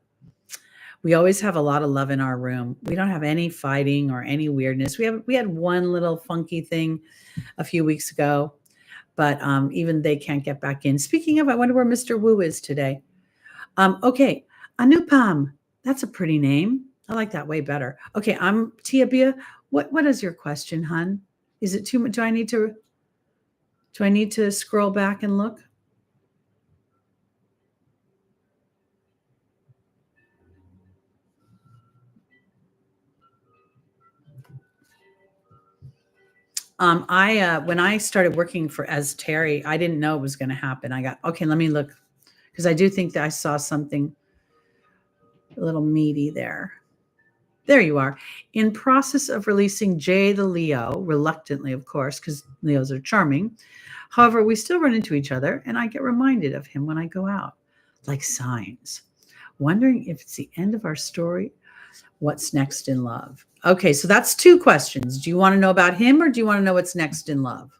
We always have a lot of love in our room. We don't have any fighting or any weirdness. We had one little funky thing a few weeks ago, but even they can't get back in. Speaking of, I wonder where Mr. Wu is today. Okay, Anupam. That's a pretty name. I like that way better. Okay, I'm Tia Bia. What is your question, hun? Is it too much? Do I need to scroll back and look? When I started working as Teri, I didn't know it was going to happen. Okay, let me look, because I do think that I saw something a little meaty there. There you are. In process of releasing Jay the Leo, reluctantly, of course, because Leos are charming. However, we still run into each other, and I get reminded of him when I go out, like signs. Wondering if it's the end of our story. What's next in love? Okay, so that's two questions. Do you want to know about him, or do you want to know what's next in love?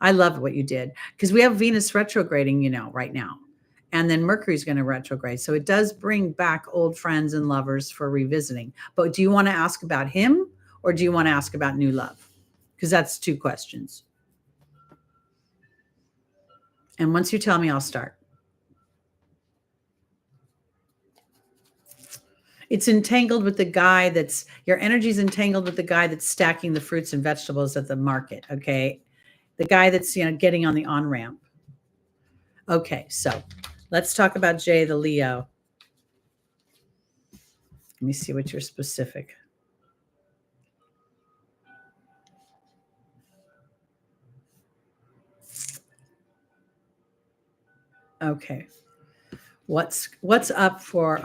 I love what you did, because we have Venus retrograding, right now. And then Mercury's going to retrograde. So it does bring back old friends and lovers for revisiting. But do you want to ask about him, or do you want to ask about new love? Because that's two questions. And once you tell me, I'll start. It's entangled with the guy that's, your energy's entangled with the guy that's stacking the fruits and vegetables at the market, okay? The guy that's, getting on the on-ramp. Okay, so let's talk about Jay the Leo. Let me see what you're specific. Okay. What's up for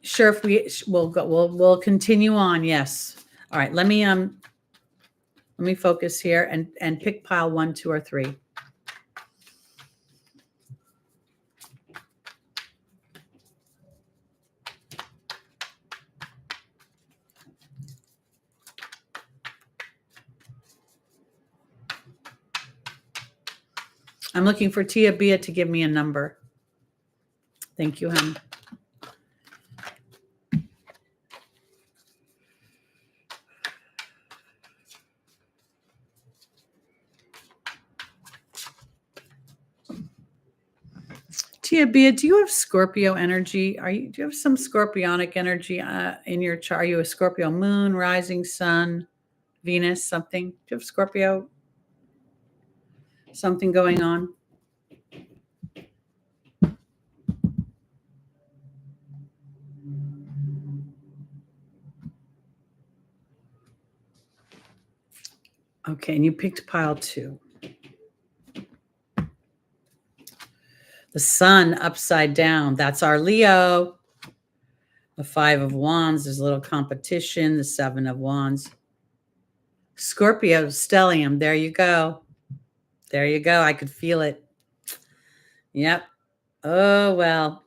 sure, if we'll continue on. Yes. All right, let me focus here and pick pile 1, 2, or 3. I'm looking for Tia Bia to give me a number. Thank you, hon. Tia Bia, do you have Scorpio energy? Do you have some scorpionic energy in your chart? Are you a Scorpio moon, rising sun, Venus, something? Do you have Scorpio something going on? Okay, and you picked pile 2. The sun upside down. That's our Leo. The 5 of Wands. There's a little competition. The 7 of Wands. Scorpio stellium. There you go. There you go. I could feel it. Yep. Oh, well.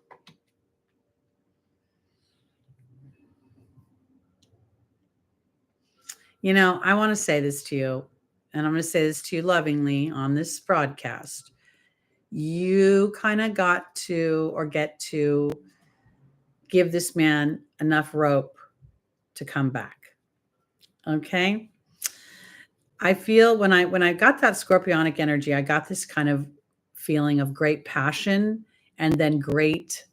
I want to say this to you, and I'm going to say this to you lovingly on this broadcast. You kind of got to, or get to, give this man enough rope to come back. Okay? I feel when I got that scorpionic energy, I got this kind of feeling of great passion and then great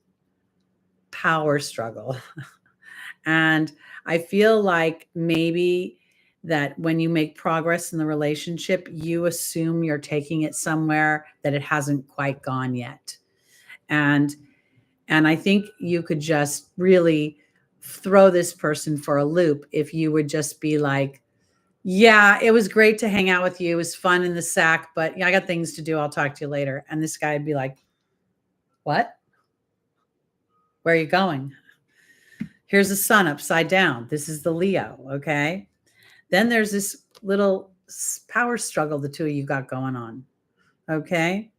power struggle. And I feel like maybe that when you make progress in the relationship, you assume you're taking it somewhere that it hasn't quite gone yet. And I think you could just really throw this person for a loop if you would just be like, yeah, it was great to hang out with you. It was fun in the sack, but I got things to do. I'll talk to you later. And this guy would be like, what? Where are you going? Here's the sun upside down. This is the Leo, okay? Then there's this little power struggle the two of you got going on, okay?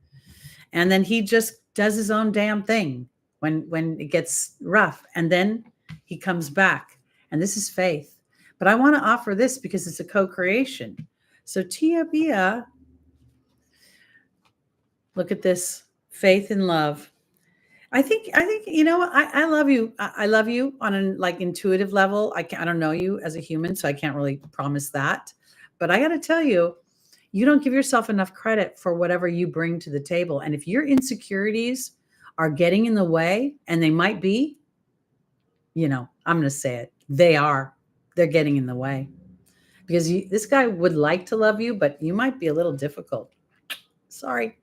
And then he just does his own damn thing when it gets rough. And then he comes back. And this is faith. But I want to offer this because it's a co-creation. So Tia Bia, look at this, faith and love. I think I love you. I love you on an intuitive level. I don't know you as a human, so I can't really promise that. But I got to tell you, you don't give yourself enough credit for whatever you bring to the table. And if your insecurities are getting in the way, and they might be, I'm going to say it, they're getting in the way. Because this guy would like to love you, but you might be a little difficult. Sorry.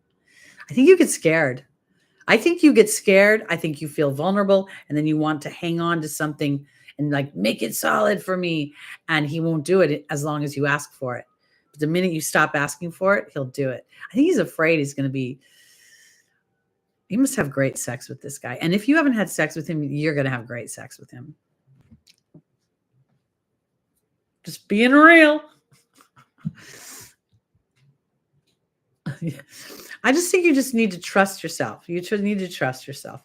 I think you get scared. I think you feel vulnerable, and then you want to hang on to something and make it solid for me. And he won't do it as long as you ask for it. But the minute you stop asking for it, he'll do it. I think he's afraid he must have great sex with this guy. And if you haven't had sex with him, you're going to have great sex with him. Just being real. I just think you just need to trust yourself. You just need to trust yourself.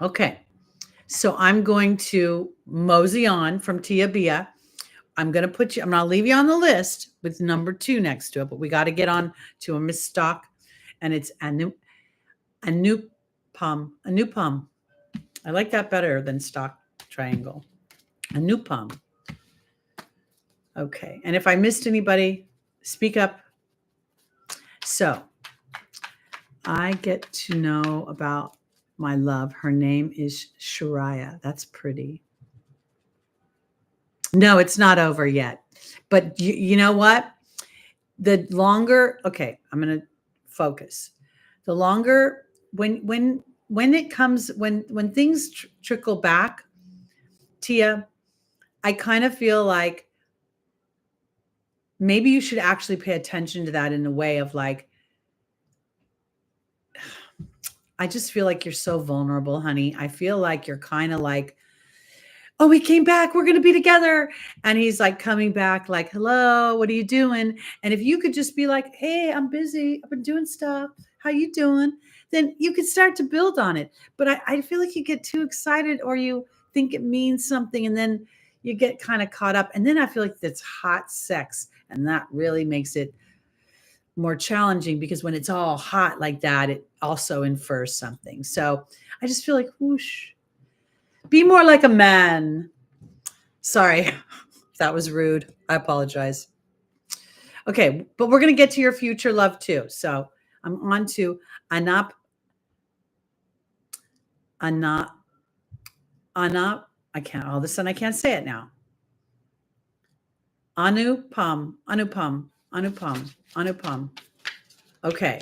Okay. So I'm going to mosey on from Tia Bia. I'm going to leave you on the list with number 2 next to it, but we got to get on to a Miss Stock, and it's Anupam. I like that better than Stock Triangle. Anupam. Okay. And if I missed anybody, speak up. So I get to know about my love. Her name is Shariah. That's pretty. No, it's not over yet. But you know what? The longer, okay, I'm going to focus. The longer when it comes when things trickle back, Tia, I kind of feel like maybe you should actually pay attention to that in a way of like, I just feel like you're so vulnerable, honey. I feel like you're kind of like, oh, we came back. We're going to be together. And he's like coming back like, hello, what are you doing? And if you could just be like, hey, I'm busy. I've been doing stuff. How you doing? Then you could start to build on it. But I feel like you get too excited or you think it means something and then you get kind of caught up. And then I feel like that's hot sex. And that really makes it more challenging because when it's all hot like that, it also infers something. So I just feel like, whoosh, be more like a man. Sorry, that was rude. I apologize. Okay, but we're going to get to your future love too. So I'm on to Anap. I can't, all of a sudden I can't say it now. Anupam. Okay.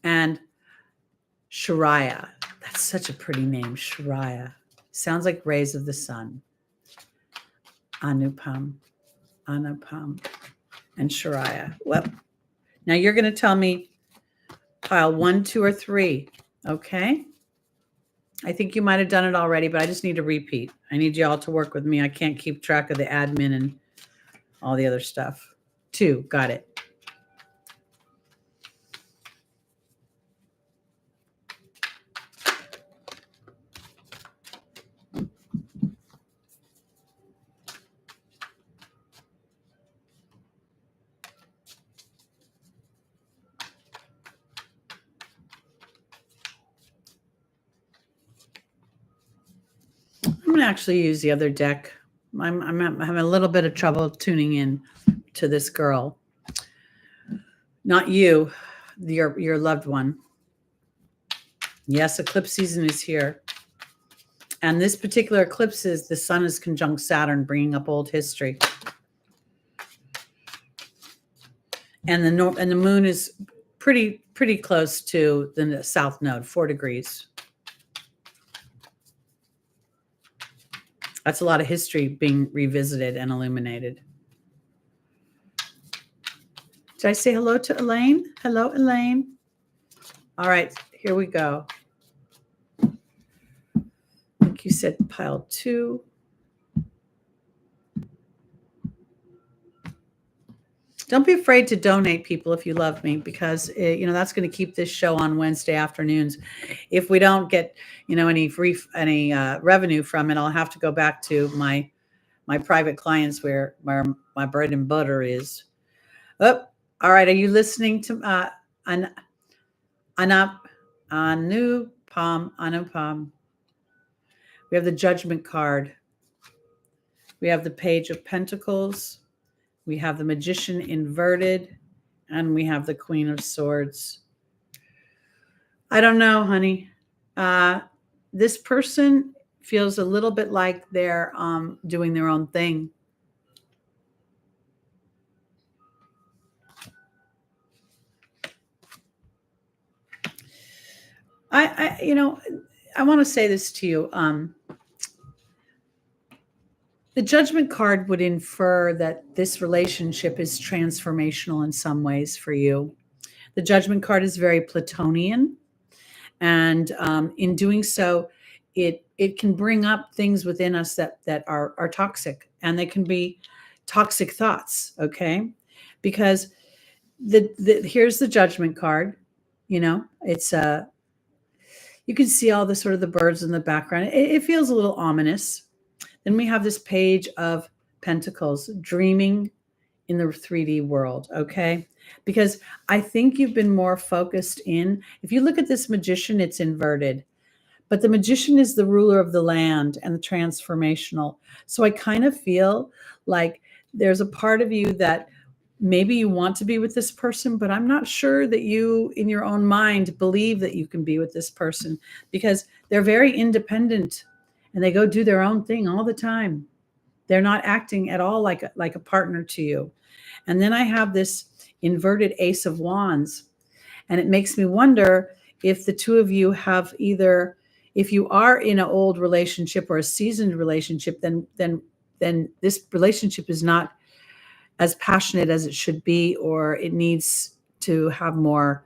And Shariah. That's such a pretty name, Shariah. Sounds like rays of the sun. Anupam, and Shariah. Well, now you're going to tell me pile 1, 2, or 3. Okay. I think you might have done it already, but I just need to repeat. I need you all to work with me. I can't keep track of the admin and all the other stuff. 2. Got it. I'm going to actually use the other deck. I'm having a little bit of trouble tuning in to this girl. Not you, your loved one. Yes, eclipse season is here. And this particular eclipse is the sun is conjunct Saturn, bringing up old history. And the moon is pretty close to the south node, 4 degrees. That's a lot of history being revisited and illuminated. Did I say hello to Elaine? Hello, Elaine. All right, here we go. I think you said pile 2. Don't be afraid to donate, people, if you love me, because that's going to keep this show on Wednesday afternoons. If we don't get any revenue from it, I'll have to go back to my private clients where my bread and butter is. Oh, all right. Are you listening to Anupam? We have the Judgment card. We have the Page of Pentacles. We have the Magician inverted, and we have the Queen of Swords. I don't know, honey. This person feels a little bit like they're doing their own thing. I want to say this to you. The Judgment card would infer that this relationship is transformational in some ways for you. The Judgment card is very Platonian, and in doing so, it can bring up things within us that are toxic, and they can be toxic thoughts. Okay, because here's the Judgment card. It's you can see all the sort of the birds in the background. It feels a little ominous. Then we have this Page of Pentacles, dreaming in the 3D world, okay? Because I think you've been more focused in, if you look at this Magician, it's inverted. But the Magician is the ruler of the land and the transformational. So I kind of feel like there's a part of you that maybe you want to be with this person, but I'm not sure that you, in your own mind, believe that you can be with this person because they're very independent and they go do their own thing all the time. They're not acting at all like a partner to you. And then I have this inverted Ace of Wands, and it makes me wonder if the two of you have either, if you are in an old relationship or a seasoned relationship, then this relationship is not as passionate as it should be, or it needs to have more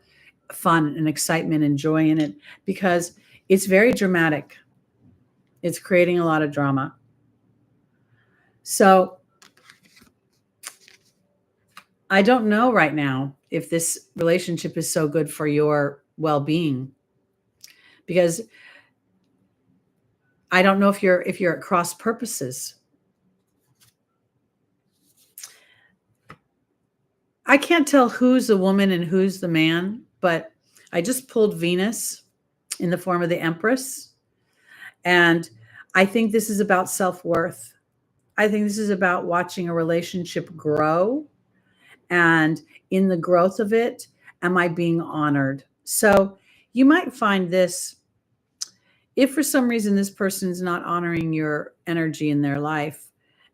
fun and excitement and joy in it because it's very dramatic. It's creating a lot of drama. So I don't know right now if this relationship is so good for your well-being because I don't know if you're at cross purposes. I can't tell who's the woman and who's the man, but I just pulled Venus in the form of the Empress. And I think this is about self-worth. I think this is about watching a relationship grow. And in the growth of it, am I being honored? So you might find this, if for some reason this person is not honoring your energy in their life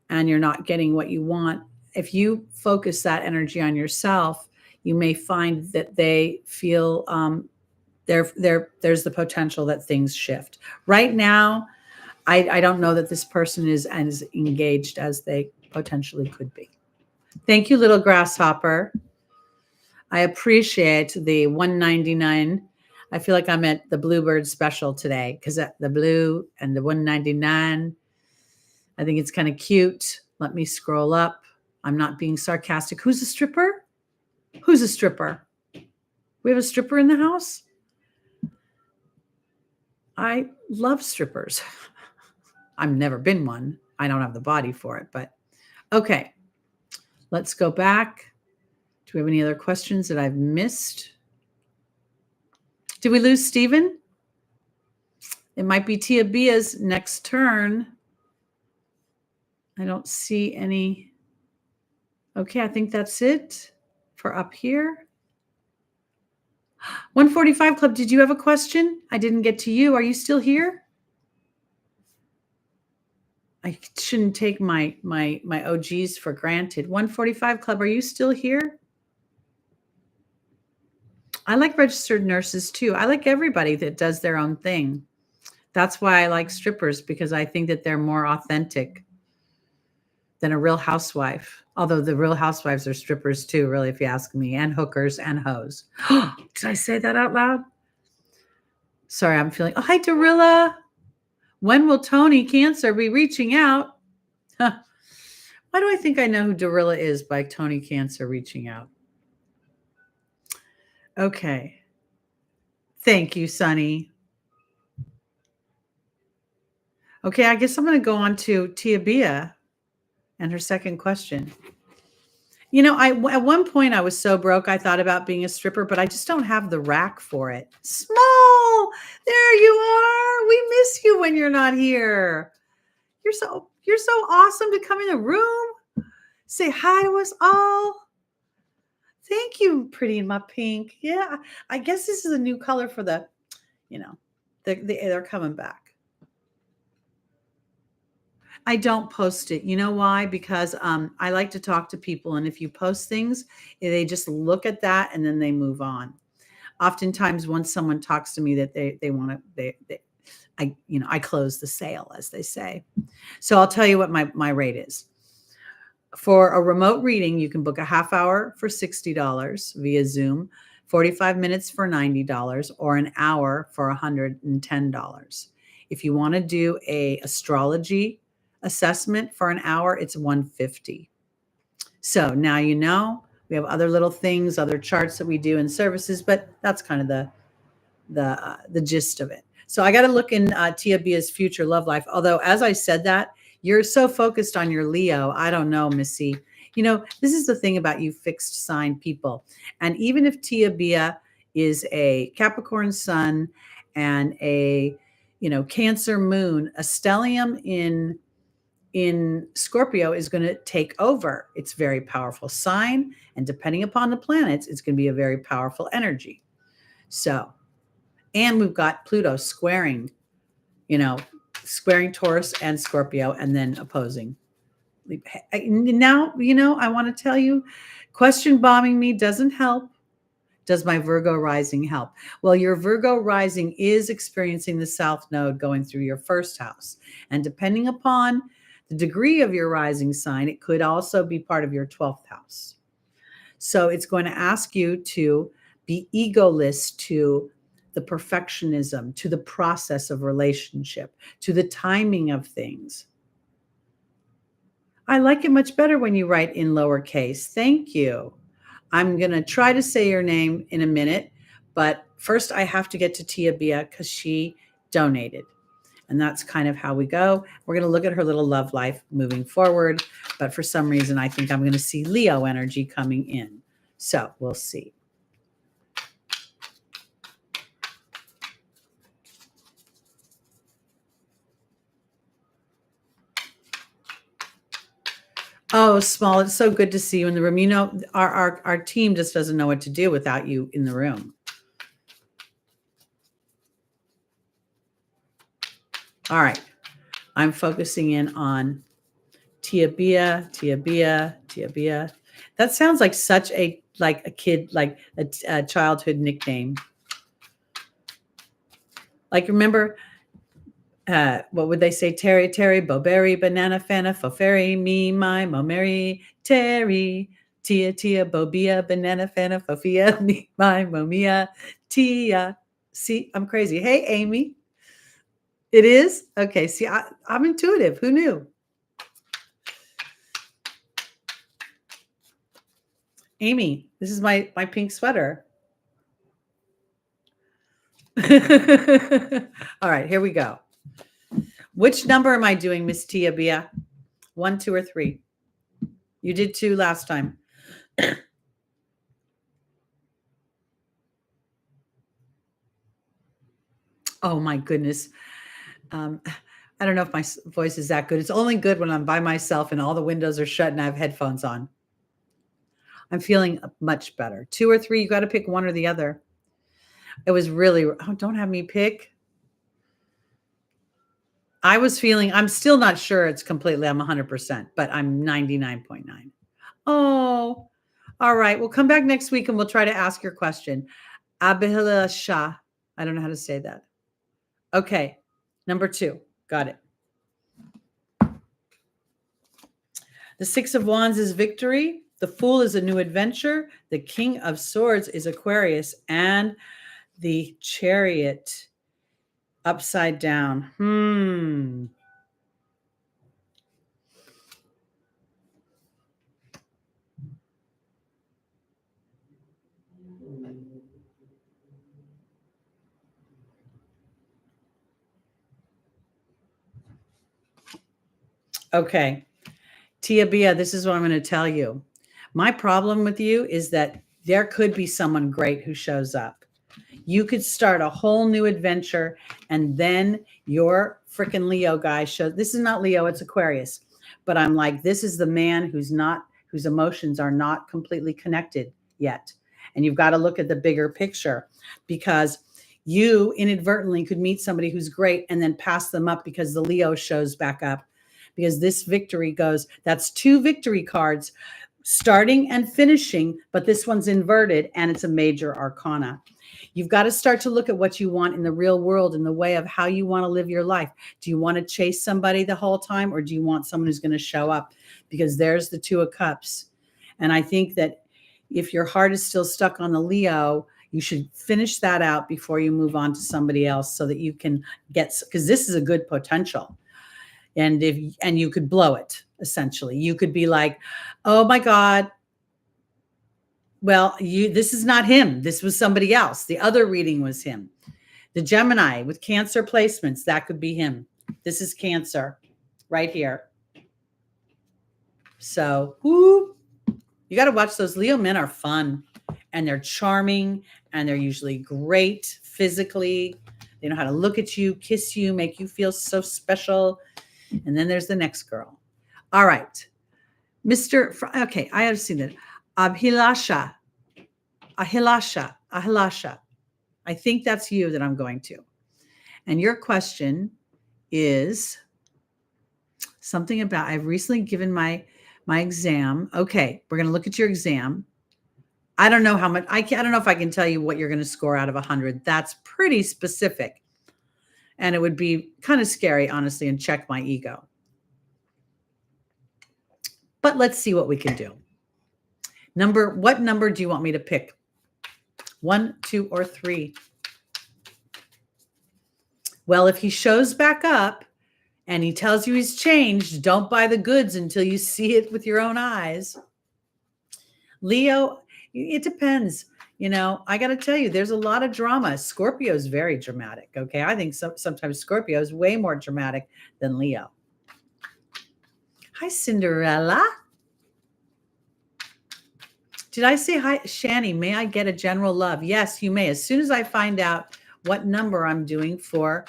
and you're not getting what you want, if you focus that energy on yourself, you may find that they feel there's the potential that things shift. Right now, I don't know that this person is as engaged as they potentially could be. Thank you, little grasshopper. I appreciate the $1.99. I feel like I'm at the Bluebird special today because the blue and the $1.99. I think it's kind of cute. Let me scroll up. I'm not being sarcastic. Who's a stripper? Who's a stripper? We have a stripper in the house? I love strippers. I've never been one. I don't have the body for it, but okay. Let's go back. Do we have any other questions that I've missed? Did we lose Stephen? It might be Tia Bia's next turn. I don't see any. Okay, I think that's it for up here. 145 Club, did you have a question? I didn't get to you. Are you still here? I shouldn't take my OGs for granted. 145 Club, are you still here? I like registered nurses too. I like everybody that does their own thing. That's why I like strippers, because I think that they're more authentic than a real housewife. Although the real housewives are strippers too, really, if you ask me, and hookers and hoes. Did I say that out loud? Sorry, I'm feeling, oh, hi, Darilla. When will Tony Cancer be reaching out? Huh. Why do I think I know who Darilla is by Tony Cancer reaching out? Okay. Thank you, Sunny. Okay, I guess I'm going to go on to Tia Bia and her second question. You know, at one point I was so broke I thought about being a stripper, but I just don't have the rack for it. Small, there you are. We miss you when you're not here. You're so awesome to come in the room, say hi to us all. Thank you, pretty in my pink. Yeah, I guess this is a new color for the, they're coming back. I don't post it. You know why? Because I like to talk to people, and if you post things, they just look at that and then they move on. Oftentimes, once someone talks to me that they want to, I close the sale, as they say. So I'll tell you what my rate is. For a remote reading, you can book a half hour for $60 via Zoom, 45 minutes for $90, or an hour for $110. If you want to do a astrology assessment for an hour, it's $150. So now you know. We have other little things, other charts that we do in services, but that's kind of the gist of it. So I got to look in Tia Bia's future love life. Although, as I said that, you're so focused on your Leo. I don't know, Missy. You know, this is the thing about you fixed sign people. And even if Tia Bia is a Capricorn sun and a, Cancer moon, a stellium in in Scorpio is going to take over. It's a very powerful sign. And depending upon the planets, it's going to be a very powerful energy. So, and we've got Pluto squaring, squaring Taurus and Scorpio and then opposing. Now, I want to tell you, question bombing me doesn't help. Does my Virgo rising help? Well, your Virgo rising is experiencing the South Node going through your first house. And depending upon the degree of your rising sign, it could also be part of your 12th house. So it's going to ask you to be egoless to the perfectionism, to the process of relationship, to the timing of things. I like it much better when you write in lowercase. Thank you. I'm going to try to say your name in a minute, but first I have to get to Tia Bia because she donated. And that's kind of how we go. We're going to look at her little love life moving forward. But for some reason, I think I'm going to see Leo energy coming in. So we'll see. Oh, Small, it's so good to see you in the room. Our team just doesn't know what to do without you in the room. All right. I'm focusing in on Tia Bia. That sounds like such a kid, like a childhood nickname. Like, remember, what would they say? Teri, Boberry, Banana, Fana, Foferi, me, my, Momeri, Teri, Tia, Bobia, Banana, Fana, Fofia, me, my, Momia, Tia. See, I'm crazy. Hey, Amy. It is? Okay, see, I'm intuitive. Who knew? Amy, this is my pink sweater. All right, here we go. Which number am I doing, Miss Tia Bia? 1, 2, or 3? You did 2 last time. Oh my goodness. I don't know if my voice is that good. It's only good when I'm by myself and all the windows are shut and I have headphones on. I'm feeling much better. 2 or 3, you got to pick one or the other. It was really, don't have me pick. I was feeling, I'm still not sure it's completely, I'm 100%, but I'm 99.9. Oh, all right. We'll come back next week and we'll try to ask your question. Abihila Shah. I don't know how to say that. Okay. Number 2. Got it. The 6 of Wands is victory. The Fool is a new adventure. The King of Swords is Aquarius. And the Chariot upside down. Okay. Tia Bia, this is what I'm going to tell you. My problem with you is that there could be someone great who shows up. You could start a whole new adventure and then your freaking Leo guy shows. This is not Leo, it's Aquarius. But I'm like, this is the man whose emotions are not completely connected yet. And you've got to look at the bigger picture because you inadvertently could meet somebody who's great and then pass them up because the Leo shows back up. Because this victory goes, that's 2 victory cards starting and finishing, but this one's inverted and it's a major arcana. You've got to start to look at what you want in the real world in the way of how you want to live your life. Do you want to chase somebody the whole time or do you want someone who's going to show up? Because there's the 2 of Cups. And I think that if your heart is still stuck on the Leo, you should finish that out before you move on to somebody else so that you can get, because this is a good potential. And you could blow it, essentially. You could be like, oh my God, well, this is not him. This was somebody else. The other reading was him. The Gemini with Cancer placements, that could be him. This is Cancer right here. So, you got to watch those. Leo men are fun and they're charming and they're usually great physically. They know how to look at you, kiss you, make you feel so special. And then there's the next girl. All right. Okay, I have seen it. Ahilasha. I think that's you that I'm going to. And your question is something about, I've recently given my exam. Okay, we're going to look at your exam. I don't know how much, I don't know if I can tell you what you're going to score out of 100. That's pretty specific. And it would be kind of scary, honestly, and check my ego. But let's see what we can do. What number do you want me to pick? 1, 2, or 3? Well, if he shows back up and he tells you he's changed, don't buy the goods until you see it with your own eyes. Leo, it depends. I got to tell you, there's a lot of drama. Scorpio is very dramatic. Okay. I think sometimes Scorpio is way more dramatic than Leo. Hi, Cinderella. Did I say hi, Shani? May I get a general love? Yes, you may. As soon as I find out what number I'm doing for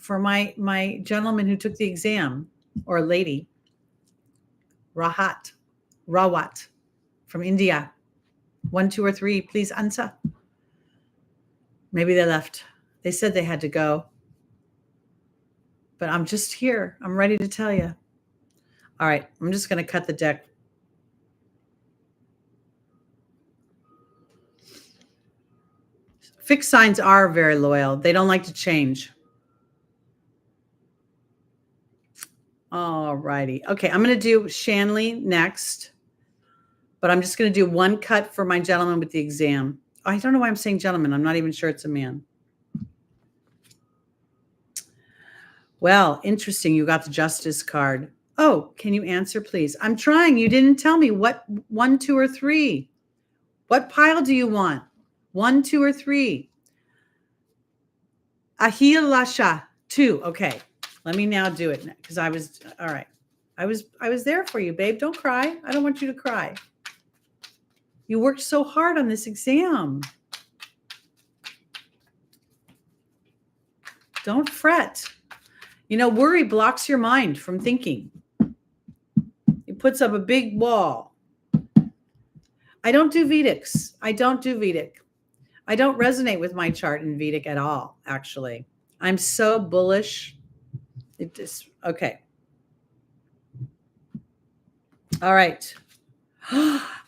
my gentleman who took the exam, or lady, Rawat from India. 1, 2, or 3, please answer. Maybe they left. They said they had to go. But I'm just here. I'm ready to tell you. All right. I'm just going to cut the deck. Fixed signs are very loyal. They don't like to change. All righty. Okay. I'm going to do Shanley next. But I'm just going to do one cut for my gentleman with the exam. I don't know why I'm saying gentleman. I'm not even sure it's a man. Well, interesting. You got the justice card. Oh, can you answer, please? I'm trying. You didn't tell me what 1, 2, or 3. What pile do you want? 1, 2, or 3? Ahilasha 2. Okay. Let me now do it because all right. I was there for you, babe. Don't cry. I don't want you to cry. You worked so hard on this exam. Don't fret. Worry blocks your mind from thinking. It puts up a big wall. I don't do Vedics. I don't resonate with my chart in Vedic at all, actually. I'm so bullish. Okay. All right.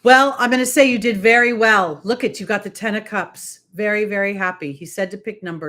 Well, I'm going to say you did very well. Look you got the 10 of Cups. Very, very happy. He said to pick number